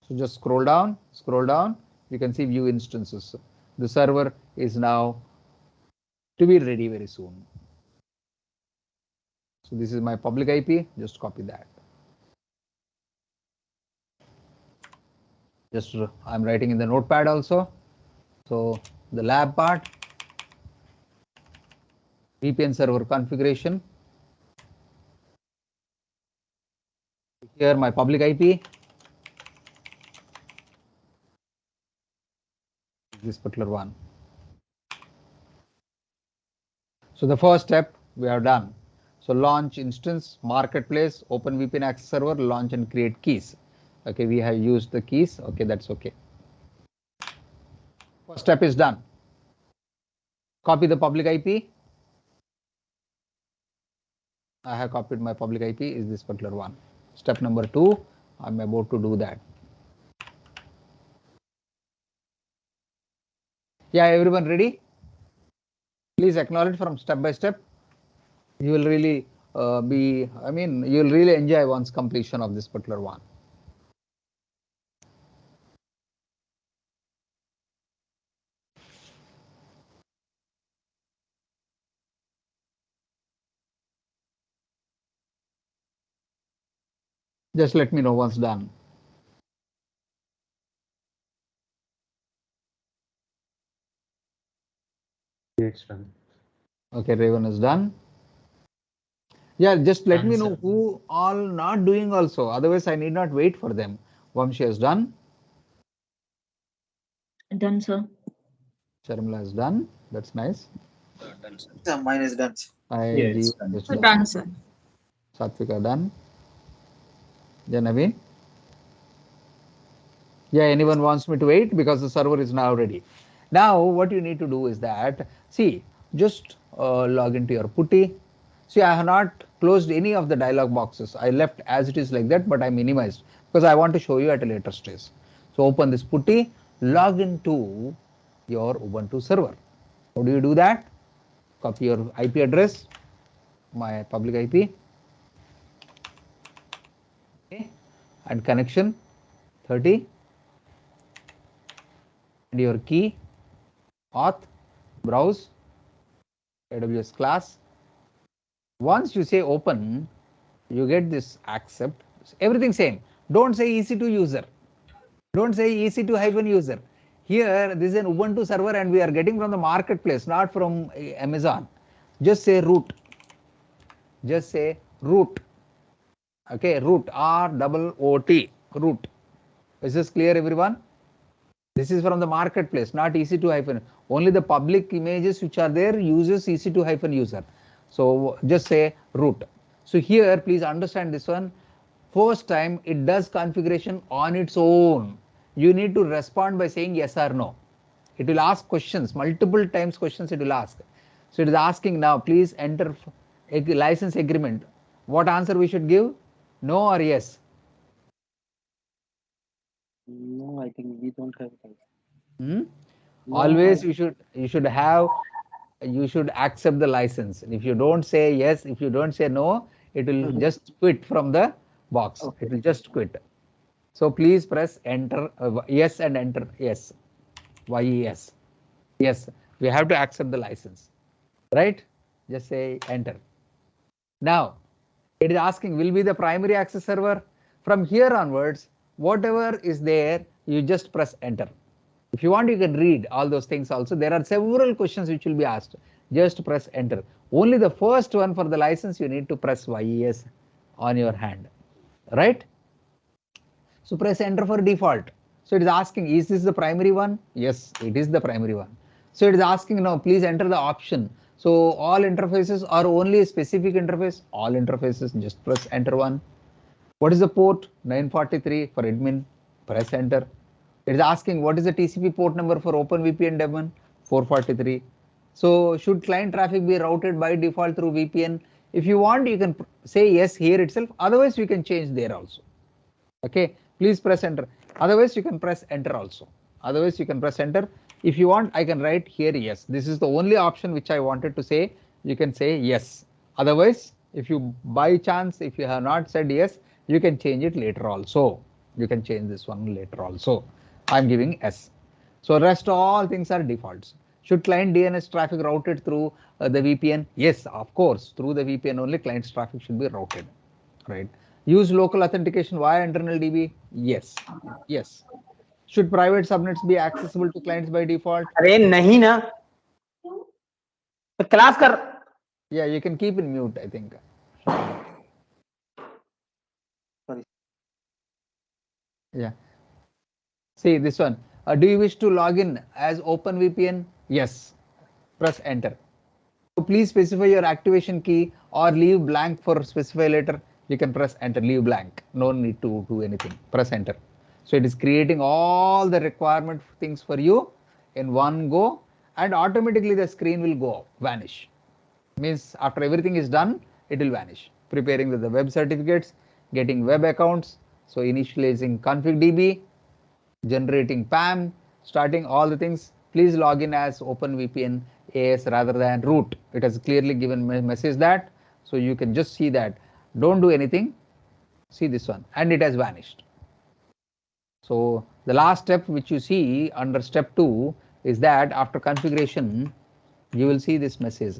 So just scroll down. You can see view instances. The server is now to be ready very soon. So this is my public IP. Just copy that. Just I'm writing in the notepad also. So the lab part, VPN server configuration. Here my public IP. This particular one. So the first step we have done. So launch instance, marketplace, OpenVPN access server, launch and create keys. Okay, we have used the keys. Okay, that's okay. First step is done. Copy the public IP. I have copied my public IP is this particular one. Step number 2, I'm about to do that. Yeah, everyone ready? Please acknowledge from step by step. You will really you will really enjoy once completion of this particular one. Just let me know once done. It's done. Okay, Raven is done. Yeah, just let Done, me know sir. who all not doing also. Otherwise, I need not wait for them. Vamshi is done. Done, sir. Sharmila is done. That's nice. Done, sir. Sir, mine is done. I Yes, Jeevan is sir. done. Done, sir. Satvika done. Then Naveen. Yeah, anyone wants me to wait because the server is now ready. Now, what you need to do is that, see, just log into your putty. See, I have not closed any of the dialog boxes. I left as it is like that, but I minimized because I want to show you at a later stage. So open this putty, log into your Ubuntu server. How do you do that? Copy your IP address, my public IP, okay, and connection 30, and your key, auth, browse, AWS class. Once you say open, you get this accept, everything same. Don't say EC2 user. Don't say EC2 hyphen user. Here, this is an Ubuntu server and we are getting from the marketplace, not from Amazon. Just say root. Just say root. Okay, root, R-O-O-T, root. Is this clear, everyone? This is from the marketplace, not EC2 hyphen. Only the public images which are there uses EC2 hyphen user. So just say root. So here, please understand this one. First time it does configuration on its own. You need to respond by saying yes or no. It will ask questions, multiple times questions it will ask. So it is asking now, please enter a license agreement. What answer we should give? No or yes? No, I think we don't have that. Hmm? No, Always you should have, you should accept the license. If you don't say yes, if you don't say no, it will just quit from the box. Okay. It will just quit. So please press enter, yes, and enter yes. Yes. Yes, we have to accept the license, right? Just say enter. Now it is asking, will be the primary access server. From here onwards, whatever is there, you just press enter. If you want, you can read all those things also. There are several questions which will be asked. Just press enter. Only the first one for the license, you need to press yes on your hand, right? So press enter for default. So it is asking, is this the primary one? Yes, it is the primary one. So it is asking now, please enter the option. So all interfaces are only a specific interface. All interfaces, just press enter one. What is the port? 943 for admin. Press enter. It is asking what is the TCP port number for OpenVPN daemon? 443. So should client traffic be routed by default through VPN? If you want, you can say yes here itself. Otherwise, we can change there also. Okay, please press enter. Otherwise, you can press enter also. Otherwise, you can press enter. If you want, I can write here yes. This is the only option which I wanted to say. You can say yes. Otherwise, if you by chance, if you have not said yes, you can change it later also. You can change this one later also. I'm giving yes. So rest all things are defaults. Should client DNS traffic routed through the VPN? Yes, of course. Through the VPN only client's traffic should be routed, right? Use local authentication via internal DB? Yes. Yes. Should private subnets be accessible to clients by default? अरे नहीं ना, तो class कर. Yeah, you can keep in mute, I think. Sorry. Yeah. See this one. Do you wish to log in as OpenVPN? Yes. Press enter. So please specify your activation key or leave blank for specify later. You can press enter, leave blank. No need to do anything. Press enter. So it is creating all the requirement things for you in one go, and automatically the screen will go vanish. Means after everything is done, it will vanish. Preparing the web certificates, getting web accounts. So initializing config DB, generating PAM, starting all the things. Please log in as OpenVPN AS rather than root. It has clearly given message that, so you can just see that. Don't do anything. See this one, and it has vanished. So the last step which you see under step 2 is that after configuration, you will see this message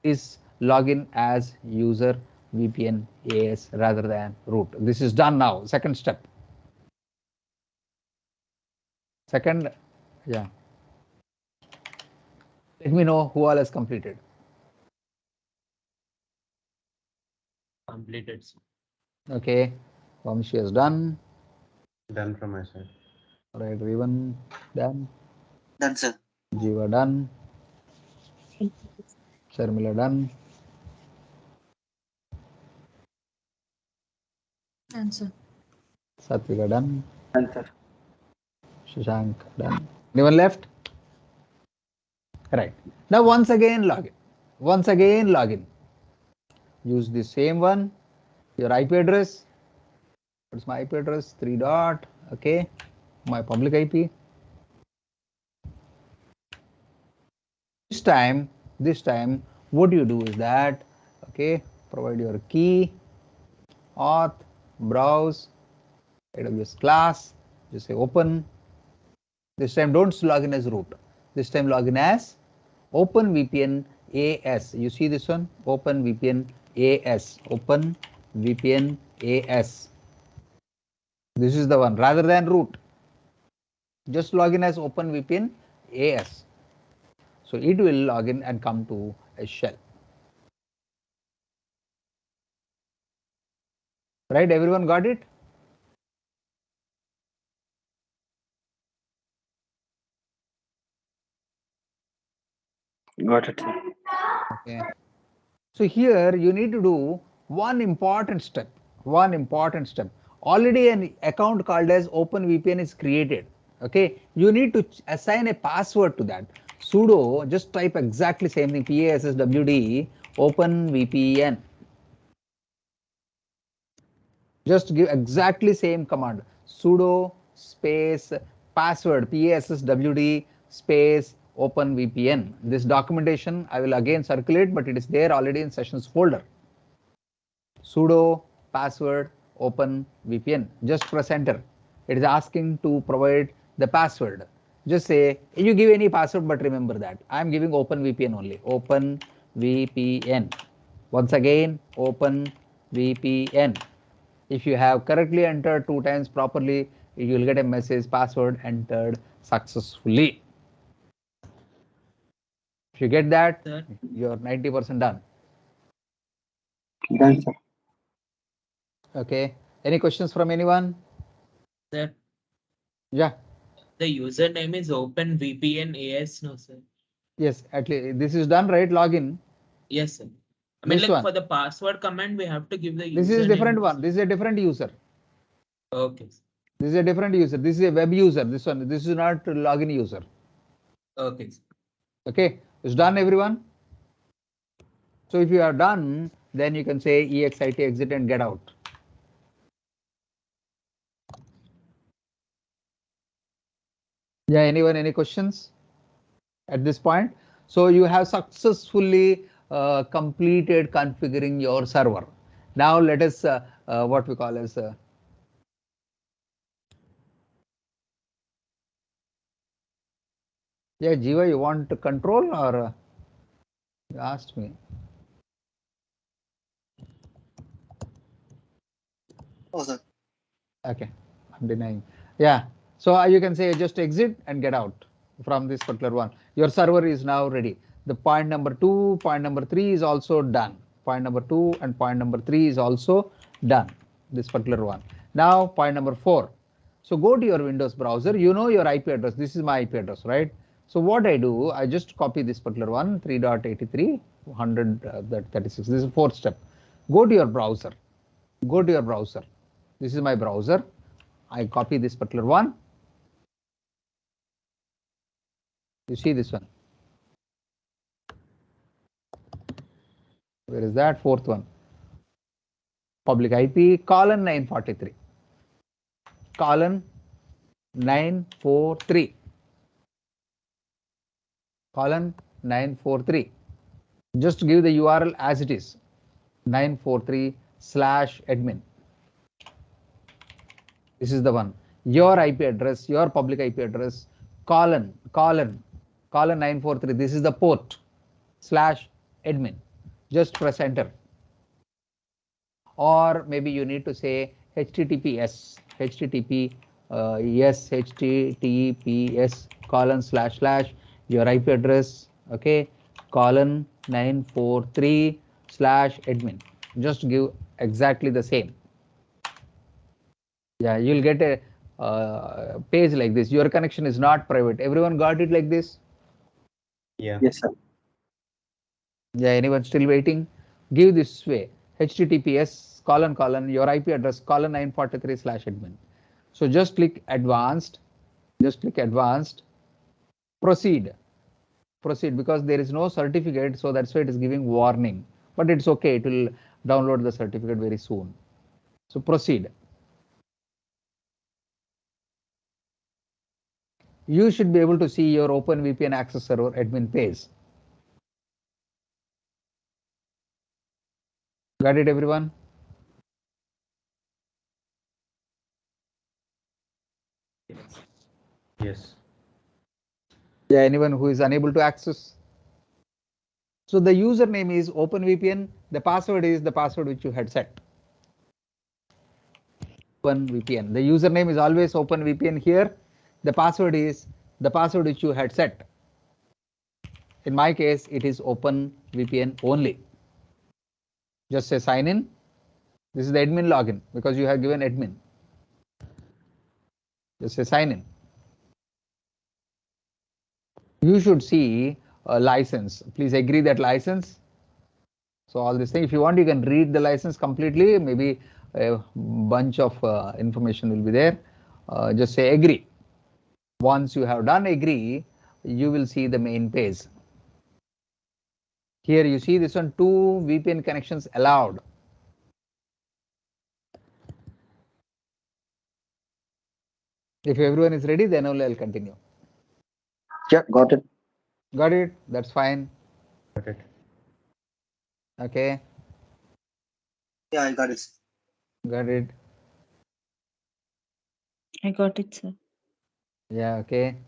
is login as user VPN AS rather than root. This is done now. Second step. Second, yeah. Let me know who all has completed. Completed. Okay, Vamshi has done. Done from my side. All right, Rivan done. Done, sir. Jiva done. Sharmila done. Answer. Satvika done. Done, sir. Shashank done. Anyone left? Right. Now once again login. Once again login. Use the same one. Your IP address. What's my IP address? 3 dot. Okay. My public IP. This time, what you do is that, okay, provide your key, auth, browse, AWS class, just say open. This time don't log in as root. This time log in as OpenVPN AS. You see this one? OpenVPN AS. OpenVPN AS. This is the one rather than root. Just log in as OpenVPN AS. So it will log in and come to a shell. Right? Everyone got it? Got it. Okay. So here you need to do one important step. One important step. Already an account called as OpenVPN is created. Okay. You need to assign a password to that. Sudo, just type exactly same thing. PASSWD OpenVPN. Just give exactly same command. Sudo space password PASSWD space OpenVPN. This documentation I will again circulate, but it is there already in sessions folder. Sudo password OpenVPN. Just press enter. It is asking to provide the password. Just say you give any password, but remember that I am giving OpenVPN only. OpenVPN. Once again, OpenVPN. If you have correctly entered 2 times properly, you will get a message password entered successfully. If you get that, Sir. you're 90% done. Done, sir. Okay. Any questions from anyone? Sir, Yeah. the username is OpenVPN AS, no, sir. Yes, at least this is done, right? Login. Yes, sir. I mean, This like one. for the password command, we have to give the This username. is different one. This is a different user. Okay. This is a different user. This is a web user. This one. This is not login user. Okay. Okay. It's done, everyone. So if you are done, then you can say exit exit and get out. Yeah. Anyone? Any questions at this point? So you have successfully completed configuring your server. Now let us what we call as yeah, Jiva, you want to control or you asked me? Oh, sir. Okay, I'm denying. Yeah, so you can say just exit and get out from this particular one. Your server is now ready. The point number 2, point number 3 is also done. Point number 2 and point number 3 is also done. This particular one. Now point number 4. So go to your Windows browser. You know your IP address. This is my IP address, right? So what I do, I just copy this particular one, 3.83.136. This is the 4th step. Go to your browser. Go to your browser. This is my browser. I copy this particular one. You see this one. Where is that? 4th one. Public IP colon 943. Colon 943. colon 943. Just give the URL as it is, 943/admin. This is the one. Your IP address, your public IP address, colon 943. This is the port /admin. Just press enter. Or maybe you need to say HTTPS, HTTPS / your IP address, okay, colon 943/admin. Just give exactly the same. Yeah, you'll get a page like this. Your connection is not private. Everyone got it like this? Yeah. Yes, sir. Yeah, anyone still waiting? Give this way, HTTPS your IP address colon 943/admin. So just click advanced, proceed, because there is no certificate, so that's why it is giving warning. But it's okay, it will download the certificate very soon. So proceed. You should be able to see your OpenVPN access server admin page. Got it, everyone? Yes. Yeah, anyone who is unable to access? So the username is OpenVPN. The password is the password which you had set. OpenVPN. The username is always OpenVPN here. The password is the password which you had set. In my case, it is OpenVPN only. Just say sign in. This is the admin login because you have given admin. Just say sign in. You should see a license. Please agree that license. So all this thing, if you want, you can read the license completely. Maybe a bunch of information will be there. Just say agree. Once you have done agree, you will see the main page. Here you see this one, 2 VPN connections allowed. If everyone is ready, then only I'll continue. Yeah, got it. Got it? That's fine. Got it. Okay. Yeah, I got it. Got it. I got it, sir. Yeah, okay.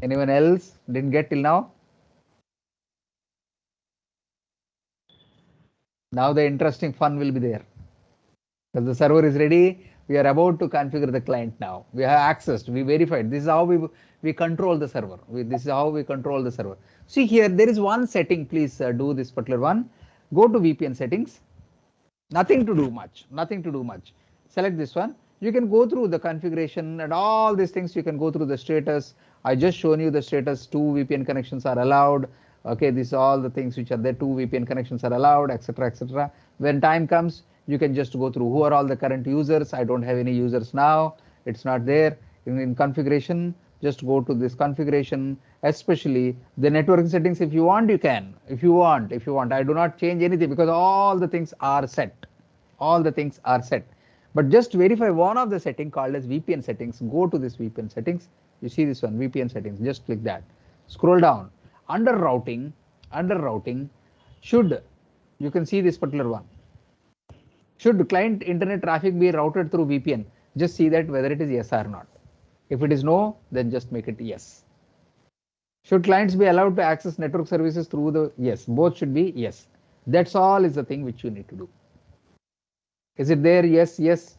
Anyone else didn't get till now? Now the interesting fun will be there. Because the server is ready, we are about to configure the client now. We have accessed, we verified. This is how we control the server. This is how we control the server. See here, there is one setting, please do this particular one. Go to VPN settings. Nothing to do much, Select this one. You can go through the configuration and all these things. You can go through the status. I just shown you the status. 2 VPN connections are allowed. Okay, these are all the things which are there. 2 VPN connections are allowed, etc., etc. When time comes, you can just go through who are all the current users. I don't have any users now. It's not there. In configuration, just go to this configuration, especially the network settings. If you want, you can. If you want, I do not change anything because all the things are set. But just verify one of the setting called as VPN settings. Go to this VPN settings. You see this one, VPN settings. Just click that. Scroll down. Under routing, you can see this particular one. Should client internet traffic be routed through VPN? Just see that whether it is yes or not. If it is no, then just make it yes. Should clients be allowed to access network services through the yes? Both should be yes. That's all is the thing which you need to do. Is it there? Yes, yes.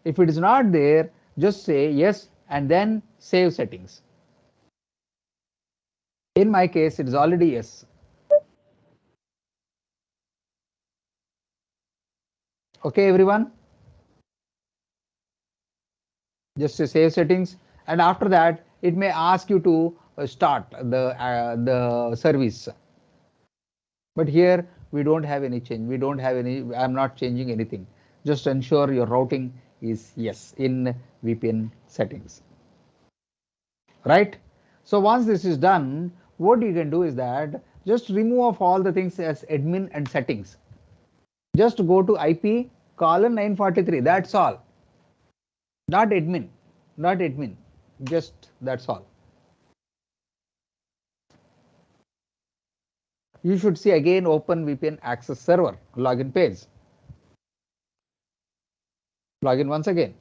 If it is not there, just say yes and then save settings. In my case, it is already yes. Okay, everyone. Just say save settings, and after that, it may ask you to start the service. But here we don't have any change. I'm not changing anything. Just ensure your routing is yes in VPN settings. Right? So once this is done, what you can do is that just remove off all the things as admin and settings. Just go to IP colon 943. That's all. Not admin. Just that's all. you should see again OpenVPN Access Server login page. Login once again.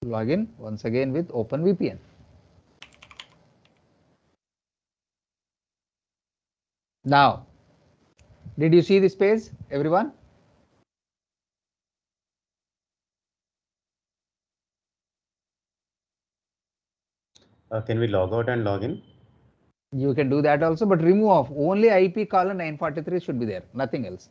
Login once again with OpenVPN. Now, did you see this page, everyone? Can we log out and log in? You can do that also, but remove off. Only IP colon 943 should be there, nothing else.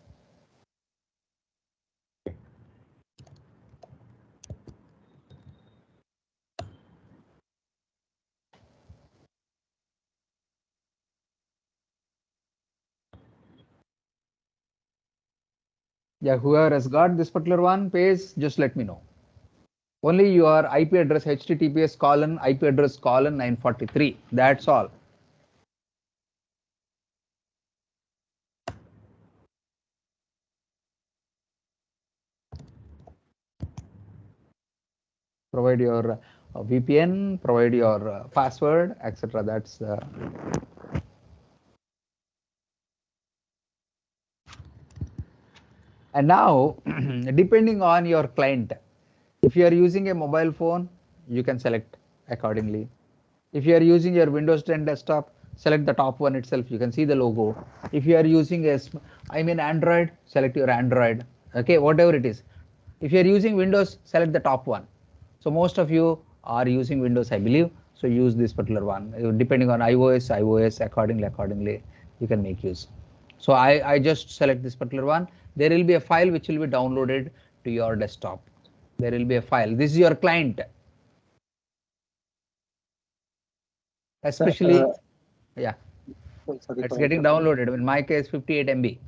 Yeah, whoever has got this particular one page, just let me know. Only your IP address HTTPS colon IP address colon 943. That's all. Provide your VPN, provide your password, etc. That's and now depending on your client, if you are using a mobile phone, you can select accordingly. If you are using your Windows 10 desktop, select the top one itself. You can see the logo. If you are using Android, select your Android. Okay, whatever it is. If you are using Windows, select the top one. So most of you are using Windows, I believe. So use this particular one. Depending on iOS accordingly, you can make use. So I just select this particular one. There will be a file which will be downloaded to your desktop. There will be a file. This is your client. Especially, yeah, it's getting downloaded. In my case, 58 MB.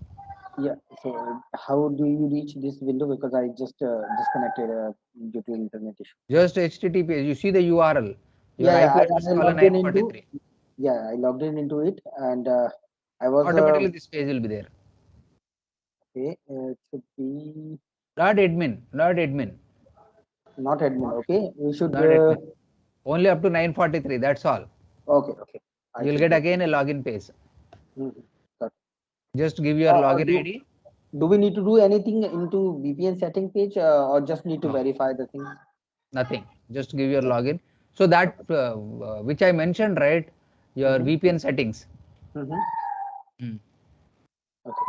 Yeah. So how do you reach this window? Because I just disconnected due to internet issue. Just HTTPS. You see the URL. Your Yeah, IP address I colon logged in 943. Yeah, I logged in into it, and I was Automatically this page will be there. okay. It should be Not admin. Not admin. not admin. Okay, we should. Not admin. Only up to 943. That's all. Okay, okay. You'll get again a login page. Just give your login ID. Do we need to do anything into VPN setting page, or just need to verify the thing? Nothing. Just give your login. So that which I mentioned, right? Your VPN settings. Okay. In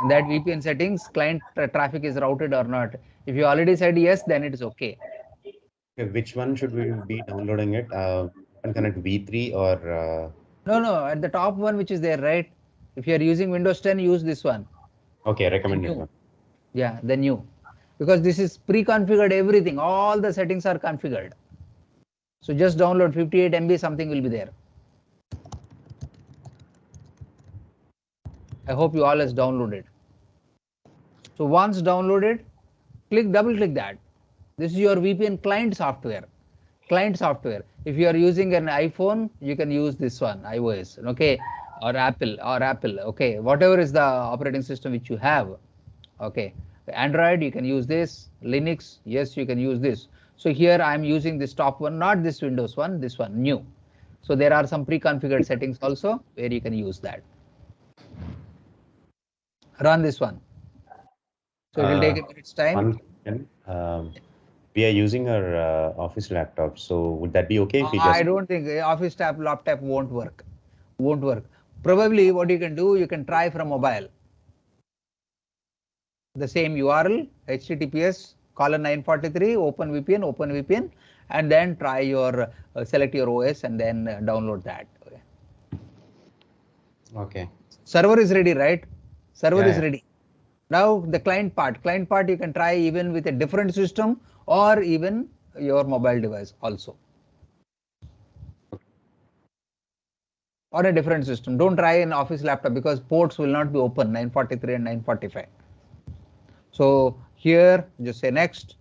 that VPN settings, client traffic is routed or not. If you already said yes, then it is okay. Which one should we be downloading it? Connect V3 or? No, at the top one which is there, right? If you are using Windows 10, use this one. Okay, recommended one. Yeah, the new. Because this is pre-configured everything. All the settings are configured. So just download 58 MB, something will be there. I hope you all has downloaded. So once downloaded, double click that. This is your VPN client software. Client software. If you are using an iPhone, you can use this one, iOS, okay, or Apple, okay, whatever is the operating system which you have, okay. Android, you can use this. Linux, yes, you can use this. So here I am using this top one, not this Windows one, this one, new. So there are some pre-configured settings also where you can use that. Run this one. So it will take a minute's time. We are using our office laptop, so would that be okay if we just? I don't think office laptop won't work. Won't work. Probably what you can do, you can try from mobile. The same URL, HTTPS colon 943 OpenVPN, and then try your select your OS and then download that. Okay. Server is ready, right? Server is ready. Now the client part you can try even with a different system or even your mobile device also. Or a different system. Don't try an office laptop because ports will not be open 943 and 945. So here just say next,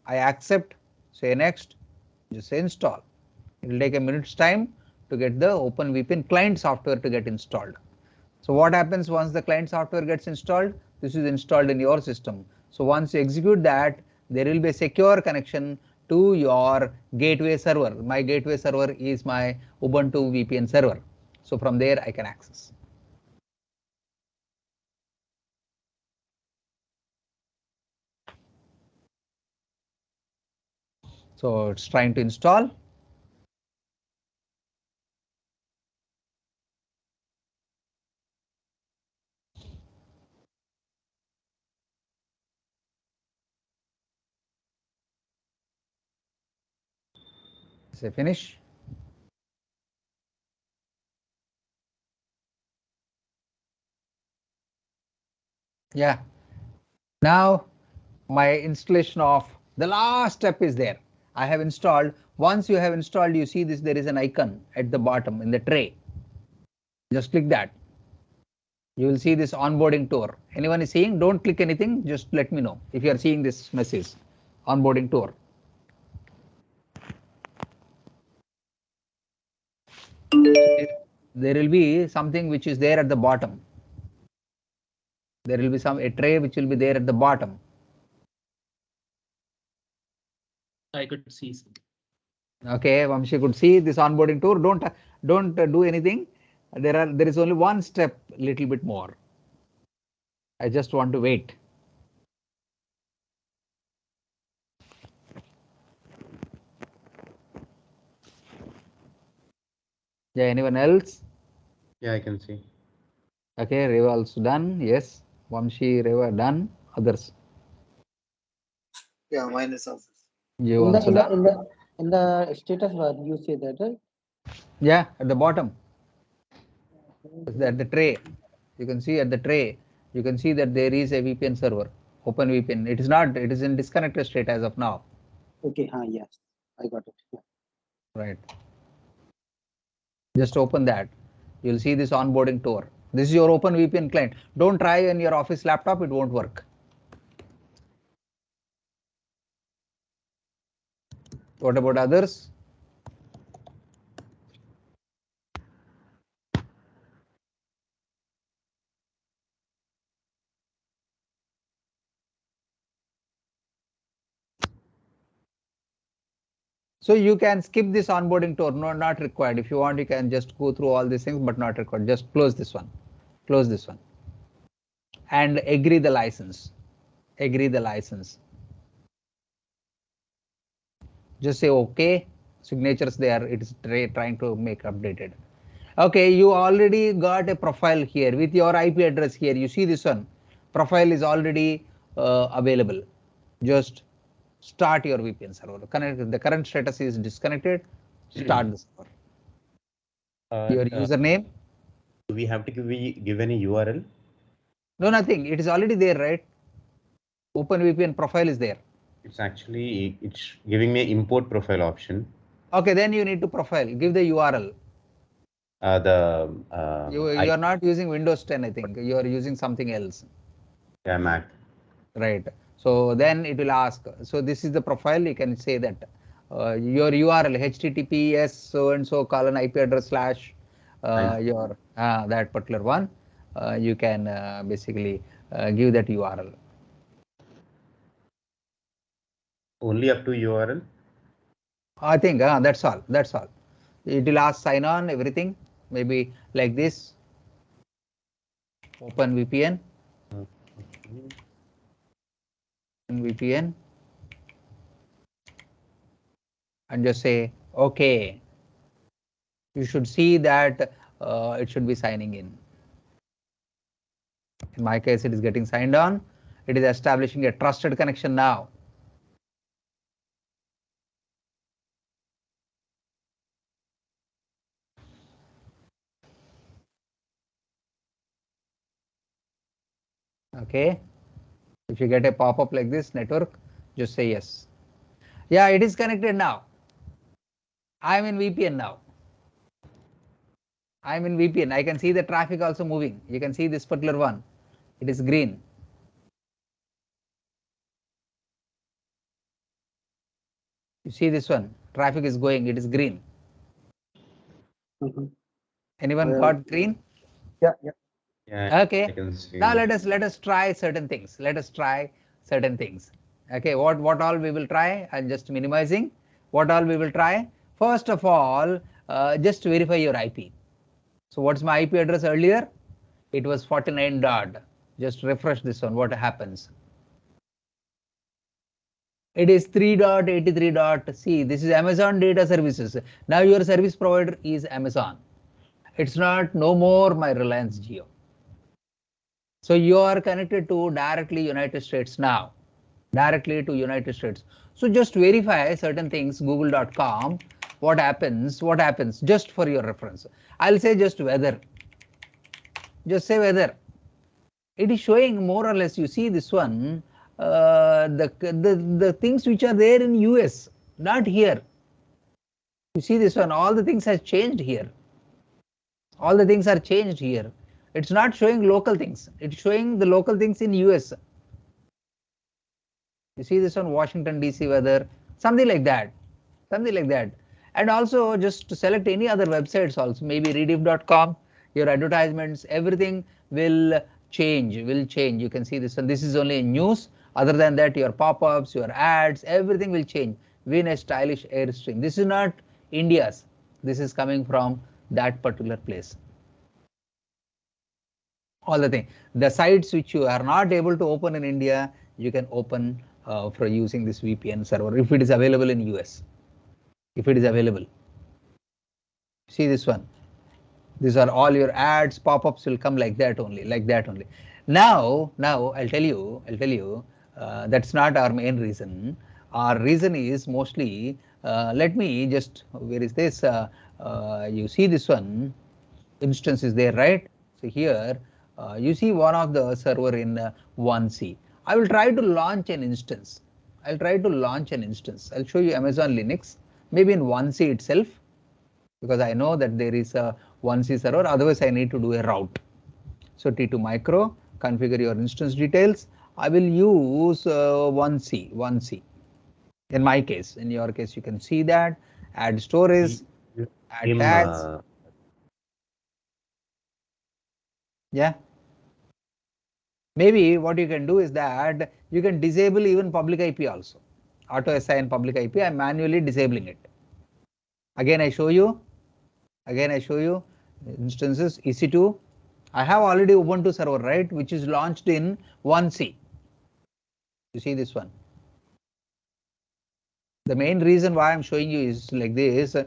I accept, say next, just say install. It will take a minute's time to get the OpenVPN client software to get installed. So what happens once the client software gets installed? This is installed in your system. So once you execute that, there will be a secure connection to your gateway server. My gateway server is my Ubuntu VPN server. So from there I can access. So it's trying to install. Say finish. Yeah. Now my installation of the last step is there. I have installed. Once you have installed, you see this, there is an icon at the bottom in the tray. Just click that. You will see this onboarding tour. Anyone is seeing? Don't click anything. Just let me know if you are seeing this message. Onboarding tour. There will be something which is there at the bottom. There will be a tray which will be there at the bottom. I could see something. Okay, Vamshi could see this onboarding tour. Don't do anything. There is only one step, little bit more. I just want to wait. Yeah, anyone else? Yeah, I can see. Okay, Reva also done. Yes, Vamshi, Reva done. Others. Yeah, mine is also. You also done. In the status bar, you say that, right? Yeah, at the bottom. At the tray. You can see at the tray. You can see that there is a VPN server, OpenVPN. It is not. It is in disconnected state as of now. Okay, yes, I got it. Yeah. Right. Just open that. You'll see this onboarding tour. This is your OpenVPN client. Don't try on your office laptop. It won't work. What about others? So you can skip this onboarding tour. No, not required. If you want, you can just go through all these things, but not required. Just close this one. Close this one. And agree the license. Agree the license. Just say OK. Signatures there. It is trying to make updated. Okay, you already got a profile here with your IP address here. You see this one. Profile is already available. Just start your VPN server. The current status is disconnected. Start the server. Your username. Do we have to give any URL? No, nothing. It is already there, right? OpenVPN profile is there. It's giving me import profile option. Okay, then you need to profile. Give the URL. You are not using Windows 10, I think. You are using something else. Yeah, Mac. Right. So then it will ask. So this is the profile. You can say that your URL HTTPS so and so colon IP address slash your that particular one. You can basically give that URL. Only up to URL? I think that's all. That's all. It will ask sign on everything. Maybe like this. OpenVPN. VPN. And just say OK. You should see that it should be signing in. In my case, it is getting signed on. It is establishing a trusted connection now. Okay. If you get a pop-up like this network, just say yes. Yeah, it is connected now. I'm in VPN now. I'm in VPN. I can see the traffic also moving. You can see this particular one. It is green. You see this one. Traffic is going. It is green. Anyone got green? Yeah. Yeah. Okay. Now let us try certain things. Let us try certain things. Okay. What all we will try? I'm just minimizing. What all we will try? First of all, just verify your IP. So what's my IP address earlier? It was 49 dot. Just refresh this one. What happens? It is 3.83. See, this is Amazon Data Services. Now your service provider is Amazon. It's not no more my Reliance Jio. So you are connected to directly United States now, directly to United States. So just verify certain things, google.com, what happens, just for your reference. I'll say just weather, just say weather. It is showing more or less, you see this one, the things which are there in US, not here. You see this one, all the things has changed here. All the things are changed here. It's not showing local things. It's showing the local things in US. You see this one, Washington DC weather, something like that, something like that. And also just to select any other websites also, maybe rediff.com, your advertisements, everything will change, You can see this one. This is only news. Other than that, your pop-ups, your ads, everything will change. Win a stylish Airstream. This is not India's. This is coming from that particular place. All the thing, the sites which you are not able to open in India, you can open for using this VPN server if it is available in US. If it is available, see this one. These are all your ads, pop-ups will come like that only, Now I'll tell you, that's not our main reason. Our reason is mostly, let me just, where is this? You see this one, instance is there, right? So here, you see one of the server in 1C. I will try to launch an instance. I'll show you Amazon Linux, maybe in 1C itself, because I know that there is a 1C server, otherwise I need to do a route. So T2 micro, configure your instance details. I will use 1C. In my case, in your case, you can see that, add storage, add tags. Yeah. Maybe what you can do is that you can disable even public IP also. Auto assign public IP, I'm manually disabling it. Again, I show you instances EC2. I have already Ubuntu server, right, which is launched in 1C. You see this one. The main reason why I'm showing you is like this. So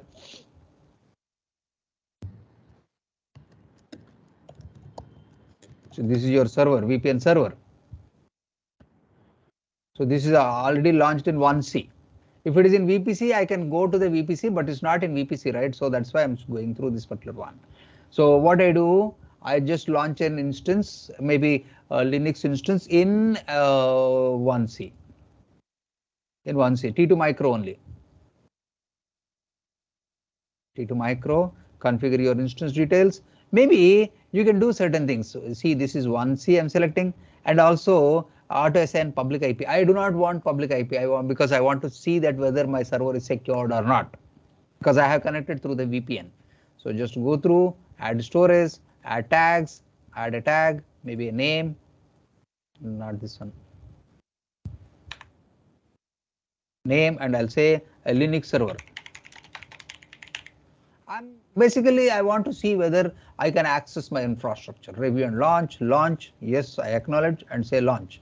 this is your server, VPN server. So this is already launched in 1C. If it is in VPC, I can go to the VPC, but it's not in VPC, right? So that's why I'm going through this particular one. So what I do, I just launch an instance, maybe a Linux instance in 1C. In 1C, T2 micro only. T2 micro, configure your instance details. Maybe you can do certain things. So see, this is 1C I'm selecting, and also auto assign public IP. I do not want public IP. Because I want to see that whether my server is secured or not, because I have connected through the VPN. So just go through, add storage, add tags, add a tag, maybe a name, not this one. Name, and I'll say a Linux server. Basically, I want to see whether I can access my infrastructure. Review and launch. Yes, I acknowledge and say launch.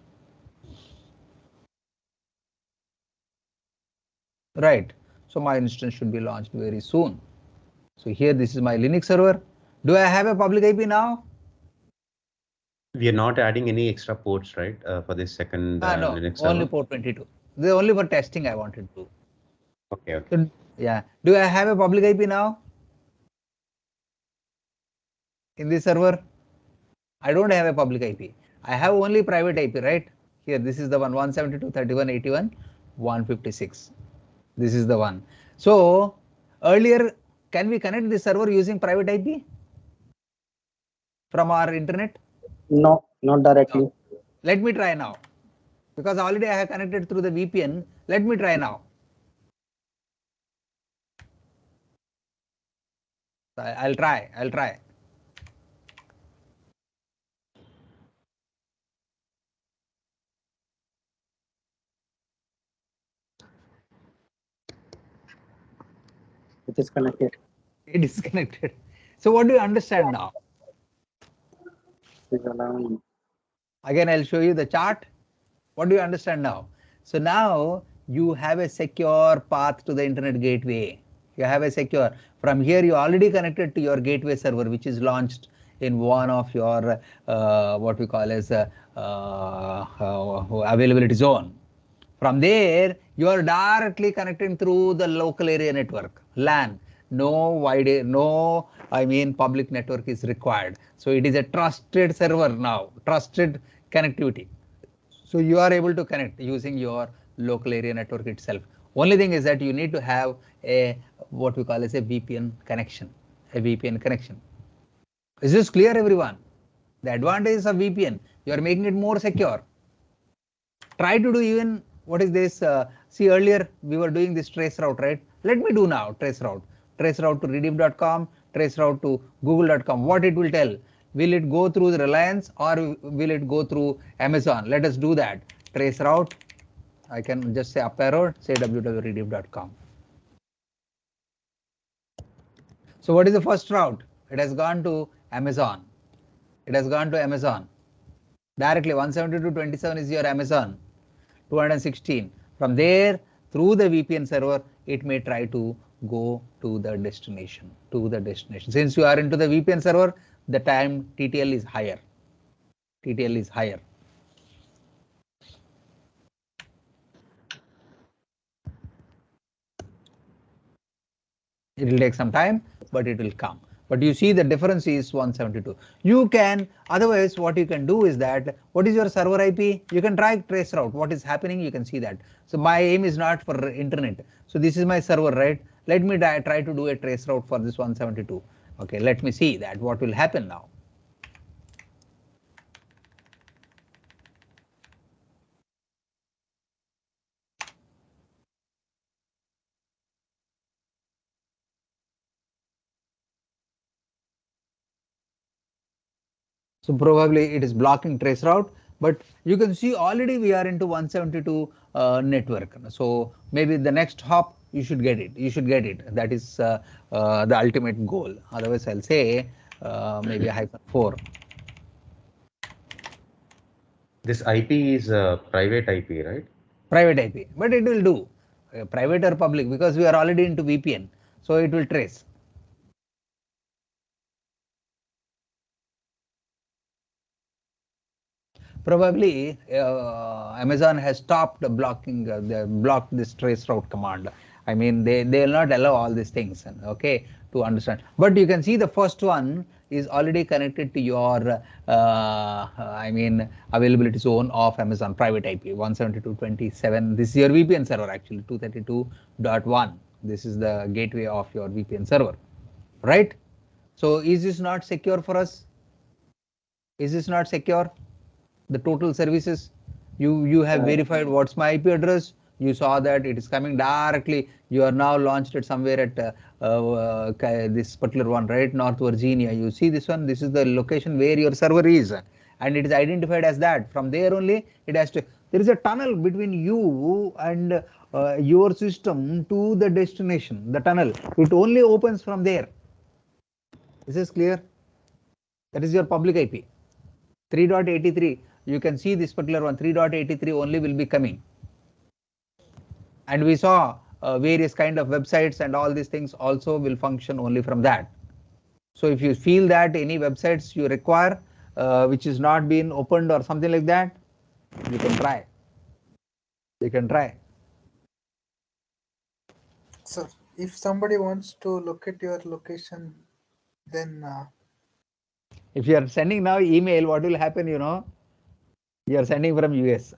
Right. So my instance should be launched very soon. So here, this is my Linux server. Do I have a public IP now? We are not adding any extra ports, right, for this second No, Linux server? only port 22. The only for testing I wanted to. Okay. So, yeah. Do I have a public IP now in this server? I don't have a public IP. I have only private IP, right? Here, this is the one, 172.31.81.156. This is the one. So earlier, can we connect this server using private IP from our internet? No, not directly. No. Let me try now, because already I have connected through the VPN. Let me try now. I'll try. It is connected. It is connected. So what do you understand now? It is allowing. Again, I'll show you the chart. What do you understand now? So now you have a secure path to the internet gateway. You have a secure. From here, you already connected to your gateway server, which is launched in one of your what we call as availability zone. From there, you are directly connecting through the local area network, LAN. No public network is required. So it is a trusted server now, trusted connectivity. So you are able to connect using your local area network itself. Only thing is that you need to have a what we call as a VPN connection, Is this clear, everyone? The advantages of VPN, you are making it more secure. Try to do even, what is this? See, earlier we were doing this Traceroute, right? Let me do now Traceroute. Traceroute to Rediff.com, Traceroute to Google.com. What it will tell? Will it go through the Reliance or will it go through Amazon? Let us do that. Traceroute. I can just say up arrow, say www.rediff.com. So what is the first route? It has gone to Amazon. It has gone to Amazon. Directly 172.27 is your Amazon. 216. From there, through the VPN server, it may try to go to the destination. Since you are into the VPN server, the time TTL is higher. It will take some time, but it will come. But you see the difference is 172. You can, otherwise what you can do is that, what is your server IP? You can try Traceroute. What is happening, you can see that. So my aim is not for internet. So this is my server, right? Let me try to do a Traceroute for this 172. Okay, let me see that what will happen now. So probably it is blocking Traceroute, but you can see already we are into 172 network. So maybe the next hop you should get it. That is the ultimate goal. Otherwise, I'll say maybe -4. This IP is a private IP, right? Private IP, but it will do private or public because we are already into VPN, so it will trace. Probably Amazon has stopped blocking, blocked this Traceroute command. I mean, they will not allow all these things, okay, to understand. But you can see the first one is already connected to your, availability zone of Amazon private IP 172.27. This is your VPN server actually 232.1. This is the gateway of your VPN server, right? So is this not secure for us? Is this not secure? The total services, you have verified what's my IP address. You saw that it is coming directly. You are now launched it somewhere at this particular one, right? North Virginia. You see this one. This is the location where your server is, and it is identified as that. From there only it has to. There is a tunnel between you and your system to the destination. The tunnel. It only opens from there. This is clear. That is your public IP. 3.83. You can see this particular one 3.83 only will be coming, and we saw various kind of websites and all these things also will function only from that. So if you feel that any websites you require which is not been opened or something like that, you can try. Sir, if somebody wants to look at your location, then if you are sending now email, what will happen, you are sending from US.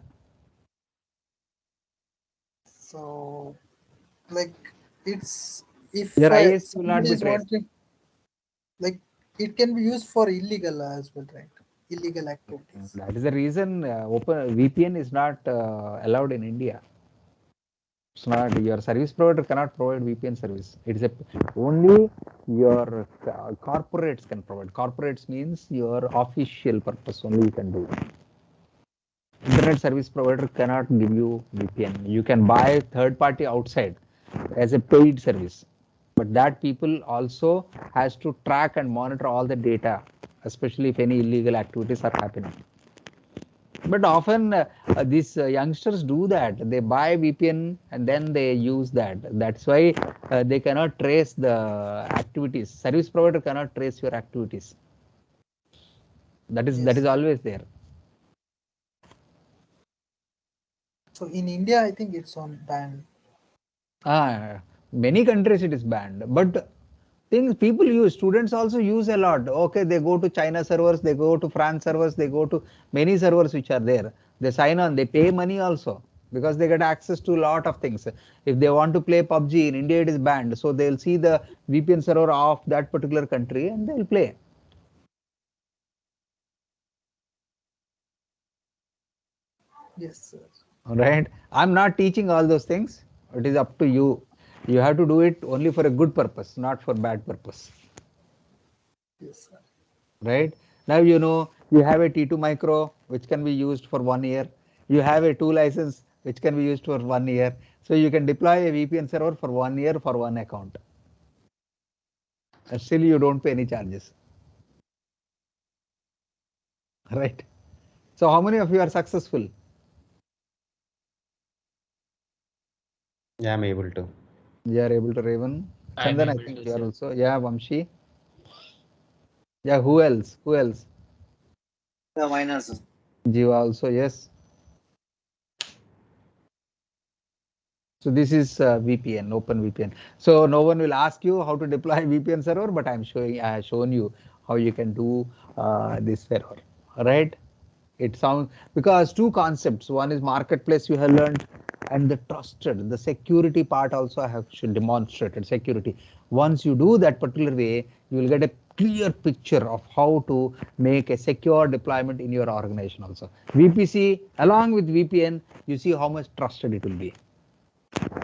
So like it's, if your IS will not somebody be is traced. wanting, like it can be used for illegal as well, right? Illegal activities. That is the reason Open VPN is not allowed in India. It's not, your service provider cannot provide VPN service. It is only your corporates can provide. Corporates means your official purpose only you can do. Internet service provider cannot give you VPN. You can buy third party outside as a paid service, but that people also has to track and monitor all the data, especially if any illegal activities are happening. But often these youngsters do that. They buy VPN and then they use that. That's why they cannot trace the activities. Service provider cannot trace your activities. That is always there. So in India, I think it's on ban. Many countries it is banned, but things people use, students also use a lot. Okay, they go to China servers, they go to France servers, they go to many servers which are there. They sign on, they pay money also because they get access to a lot of things. If they want to play PUBG in India, it is banned. So they'll see the VPN server of that particular country and they'll play. Yes, sir. All right. I'm not teaching all those things. It is up to you. You have to do it only for a good purpose, not for bad purpose. Yes, sir. Right now, you know, you have a T2 micro which can be used for 1 year. You have a 2 license which can be used for 1 year. So you can deploy a VPN server for 1 year for one account. And still you don't pay any charges. Right. So how many of you are successful? Yeah, I'm able to. You are able to, Raven. I'm Chandan, I able think to, you are sir. also. Yeah, Vamshi. Yeah, who else? Who else? Yeah, mine also. Jiva also, yes. So this is VPN, OpenVPN. So no one will ask you how to deploy VPN server, but I have shown you how you can do this server, right? It sounds, because two concepts. One is marketplace you have learned, and the trusted, the security part also I have should demonstrated security. Once you do that particular way, you will get a clear picture of how to make a secure deployment in your organization also. VPC along with VPN, you see how much trusted it will be.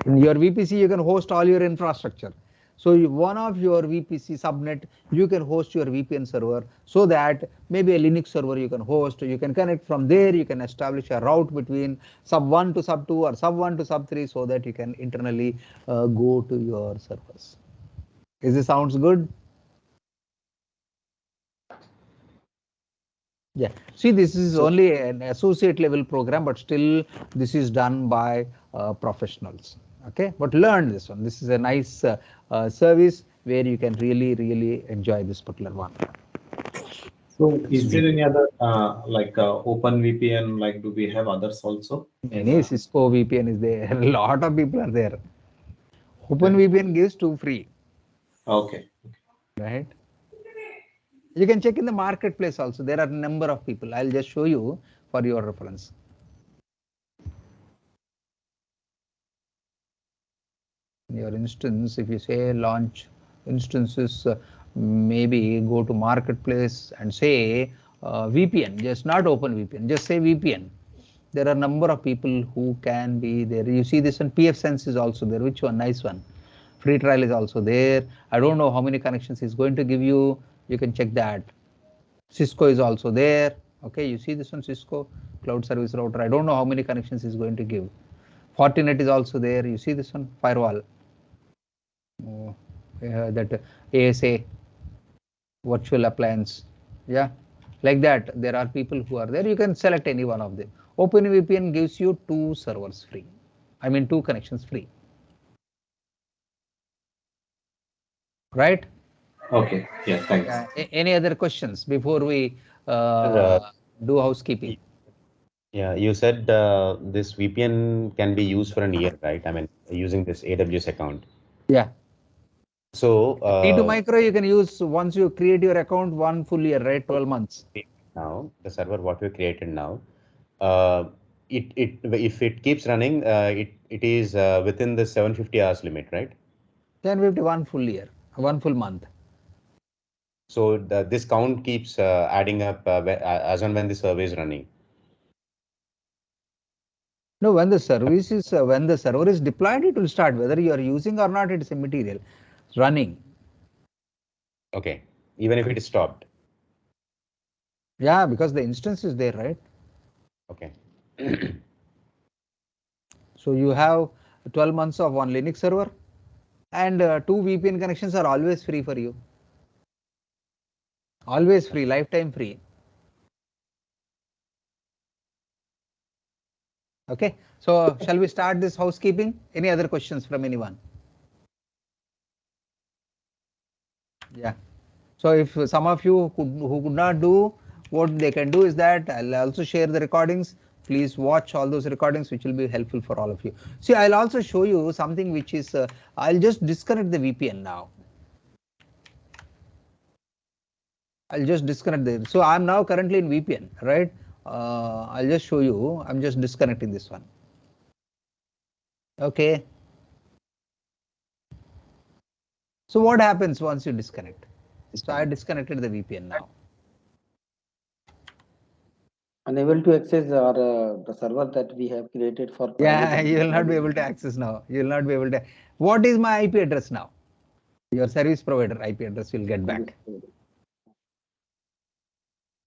In your VPC, you can host all your infrastructure. So one of your VPC subnet, you can host your VPN server, so that maybe a Linux server you can host. You can connect from there. You can establish a route between sub 1 to sub 2 or sub 1 to sub 3, so that you can internally go to your servers. Is this sounds good? Yeah. See, this is only an associate level program, but still this is done by professionals. Okay, but learn this one. This is a nice service where you can really enjoy this particular one. So is there any other like OpenVPN? Like, do we have others also? Many Cisco VPN is there. A lot of people are there. OpenVPN gives two free. Okay. Right. You can check in the marketplace also. There are a number of people. I'll just show you for your reference. Your instance, if you say launch instances, maybe go to marketplace and say VPN, just not OpenVPN, just say VPN. There are a number of people who can be there. You see this one, PF Sense is also there. Which one? Nice one. Free trial is also there. I don't know how many connections he's going to give you. You can check that. Cisco is also there. Okay, you see this one, Cisco Cloud Service Router. I don't know how many connections he's going to give. Fortinet is also there. You see this one, firewall. That ASA virtual appliance, yeah, like that. There are people who are there. You can select any one of them. OpenVPN gives you 2 servers free. I mean 2 connections free. Right? Okay. Yeah. Thanks. Any other questions before we do housekeeping? Yeah, you said this VPN can be used for a year, right? I mean, using this AWS account. Yeah. So T2 micro you can use once you create your account 1 full year, right? 12 months. Now the server what we created now, it if it keeps running, it is within the 750 hours limit, right? 1051 full year, 1 full month. So this count keeps adding up as on when the server is running. No, when the service is when the server is deployed, it will start. Whether you are using or not, it is immaterial. It's running. Okay, even if it is stopped. Yeah, because the instance is there, right? Okay. So you have 12 months of one Linux server, and 2 VPN connections are always free for you. Always free, lifetime free. Okay, so shall we start this housekeeping? Any other questions from anyone? Yeah. So if some of you who could not do, what they can do is that I'll also share the recordings. Please watch all those recordings, which will be helpful for all of you. See, I'll also show you something which is, I'll just disconnect the VPN now. I'll just disconnect the, so I'm now currently in VPN, right? I'll just show you, I'm just disconnecting this one. Okay. So what happens once you disconnect? So I disconnected the VPN now. Unable to access the server that we have created for. Yeah, you will not be able to access now. You will not be able to. What is my IP address now? Your service provider IP address will get back.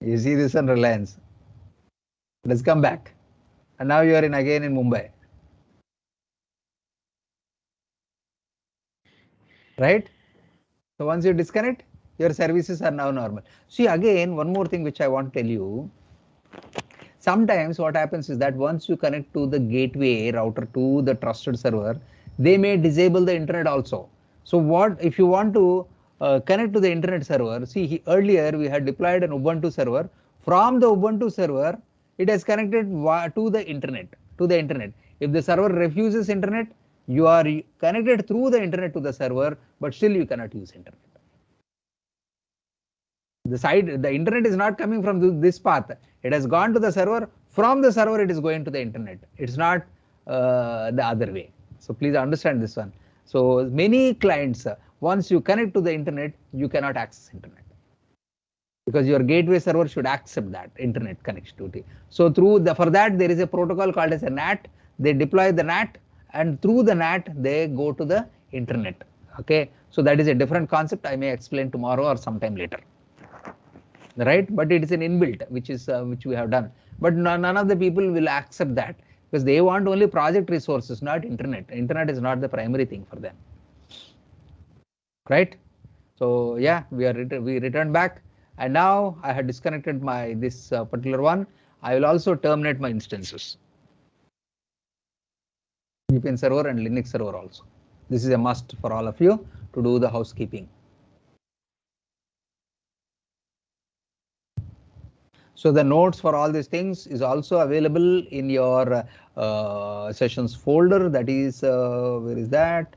You see this on Reliance. It has come back. And now you are in again in Mumbai. Right? So once you disconnect, your services are now normal. See, again, one more thing which I want to tell you. Sometimes what happens is that once you connect to the gateway router to the trusted server, they may disable the internet also. So what if you want to connect to the internet server? See, earlier we had deployed an Ubuntu server. From the Ubuntu server, it has connected to the internet. If the server refuses internet, you are connected through the internet to the server, but still you cannot use internet. The internet is not coming from this path. It has gone to the server. From the server, it is going to the internet. It's not the other way. So please understand this one. So many clients, once you connect to the internet, you cannot access internet because your gateway server should accept that internet connectivity. So for that there is a protocol called as a NAT. They deploy the NAT, and through the NAT they go to the internet. Okay, so that is a different concept. I may explain tomorrow or sometime later. Right, but it is an inbuilt which we have done, but none of the people will accept that because they want only project resources, not internet. Internet is not the primary thing for them, right? So yeah, we returned back, and now I had disconnected this particular one. I will also terminate my instances, VPN server and Linux server also. This is a must for all of you to do the housekeeping. So the notes for all these things is also available in your sessions folder. That is, where is that?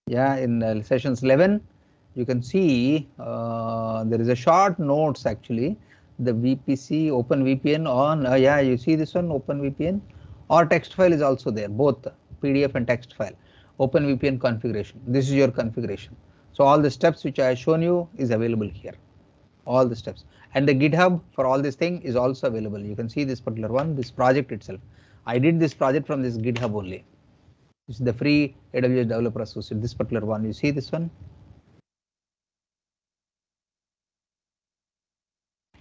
Yeah, in sessions 11, you can see there is a short notes actually. The VPC OpenVPN on, yeah, you see this one, OpenVPN, or text file is also there, both PDF and text file. OpenVPN configuration. This is your configuration. So all the steps which I have shown you is available here. All the steps, and the GitHub for all this thing is also available. You can see this particular one, this project itself. I did this project from this GitHub only. This is the free AWS Developer Associate. This particular one, you see this one.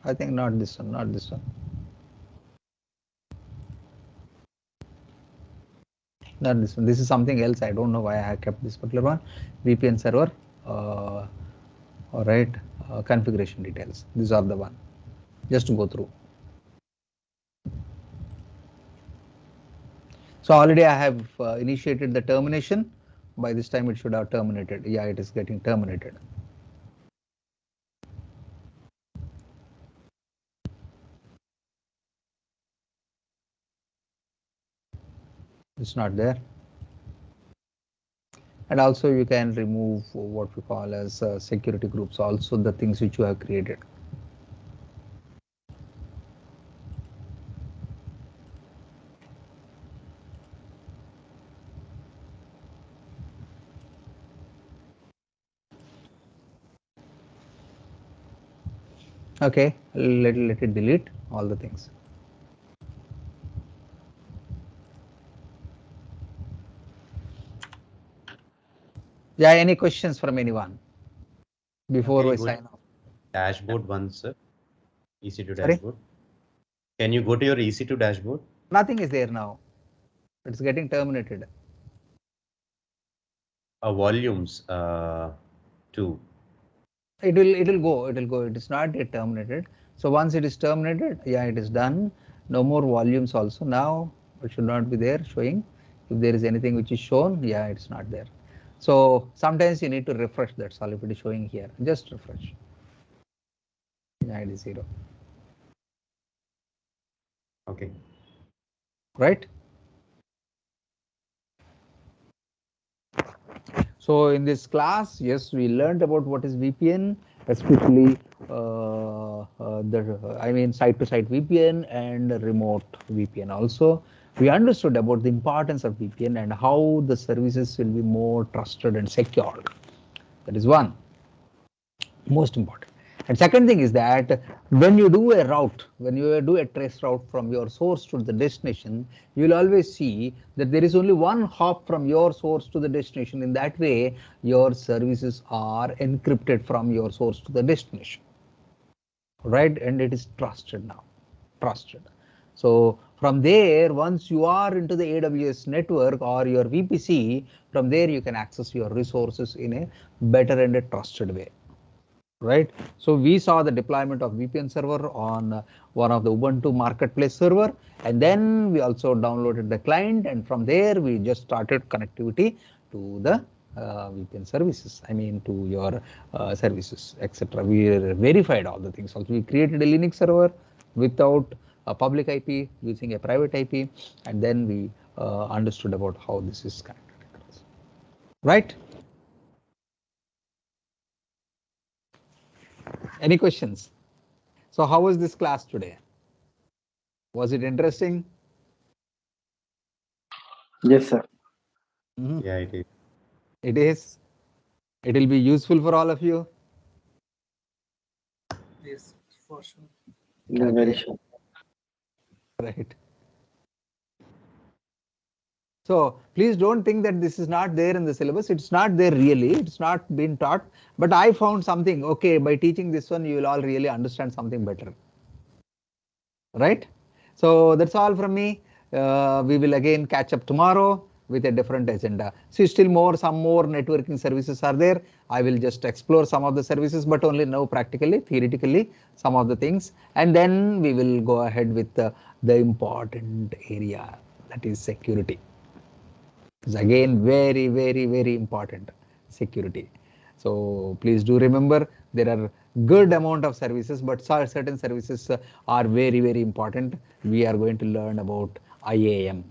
I think not this one, not this one. Not this one. This is something else. I don't know why I kept this particular one. VPN server. All right. Configuration details. These are the one. Just to go through. So already I have initiated the termination. By this time it should have terminated. Yeah, it is getting terminated. It's not there. And also you can remove what we call as security groups, also the things which you have created. Okay, let it delete all the things. Yeah, any questions from anyone before we sign off? Dashboard once, sir. EC2 Sorry? dashboard. Can you go to your EC2 dashboard? Nothing is there now. It's getting terminated. Volumes 2. It will go. It is not yet terminated. So once it is terminated, yeah, it is done. No more volumes also. Now it should not be there showing. If there is anything which is shown, yeah, it's not there. So sometimes you need to refresh. That's all. If it is showing here, just refresh. Yeah, it is 0. Okay. Right. So in this class, yes, we learned about what is VPN, especially site-to-site VPN and remote VPN. Also, we understood about the importance of VPN and how the services will be more trusted and secured. That is one, most important. And second thing is that when you do a route, when you do a trace route from your source to the destination, you will always see that there is only one hop from your source to the destination. In that way, your services are encrypted from your source to the destination, right? And it is trusted now, trusted. So from there, once you are into the AWS network or your VPC, from there you can access your resources in a better and a trusted way. Right. So we saw the deployment of VPN server on one of the Ubuntu marketplace server, and then we also downloaded the client, and from there we just started connectivity to the VPN services. I mean to your services, etc. We verified all the things. Also, we created a Linux server without a public IP using a private IP, and then we understood about how this is connected across. Right. Any questions? So how was this class today? Was it interesting? Yes, sir. Yeah, it is. It is. It will be useful for all of you. Yes, for sure. Yeah, very sure. Right. So please don't think that this is not there in the syllabus. It's not there really. It's not been taught. But I found something. Okay, by teaching this one, you will all really understand something better. Right. So that's all from me. We will again catch up tomorrow with a different agenda. See, still some more networking services are there. I will just explore some of the services, but only now practically, theoretically, some of the things. And then we will go ahead with the important area, that is security. It's again very, very, very important, security. So please do remember there are good amount of services, but certain services are very, very important. We are going to learn about IAM,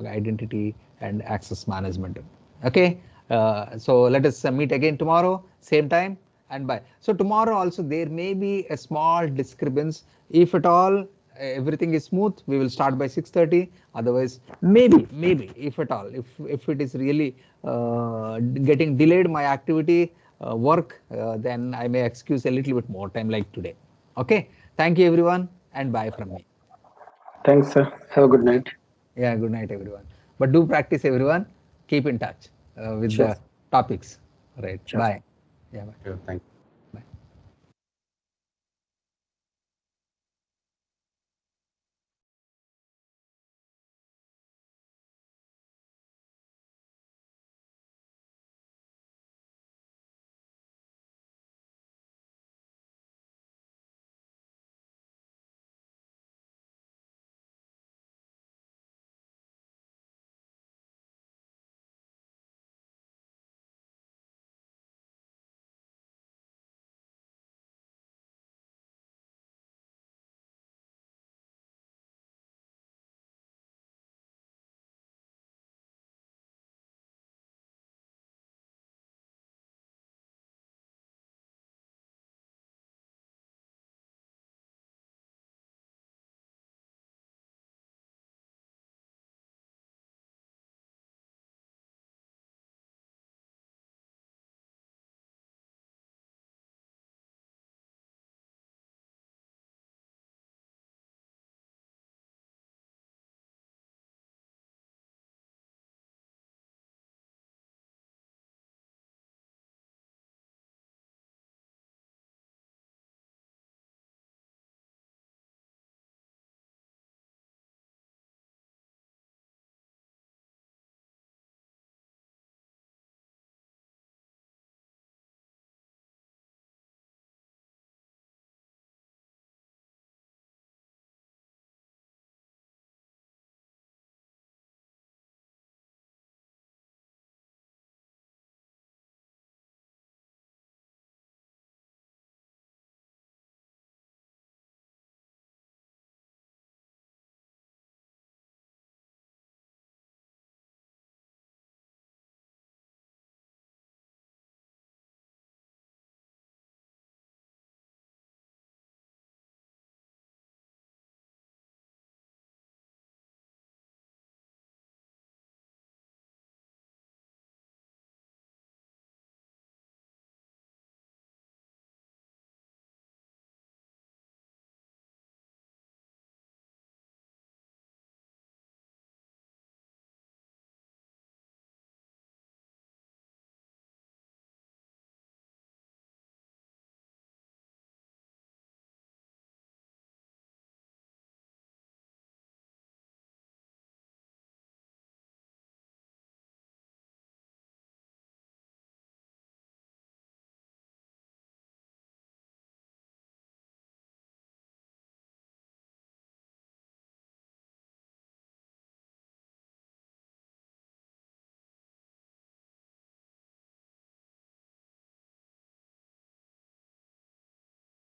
Identity and Access Management. Okay, so let us meet again tomorrow, same time, and bye. So tomorrow also there may be a small disturbance. If at all everything is smooth, we will start by 6:30. Otherwise, maybe if at all, if it is really getting delayed my activity work, then I may excuse a little bit more time like today. Okay, thank you everyone, and bye from me. Thanks, sir. Have a good night. Yeah, good night everyone. But do practice everyone. Keep in touch with Sure. the topics. Right. Sure. Bye. Yeah. Bye. Sure, thank you.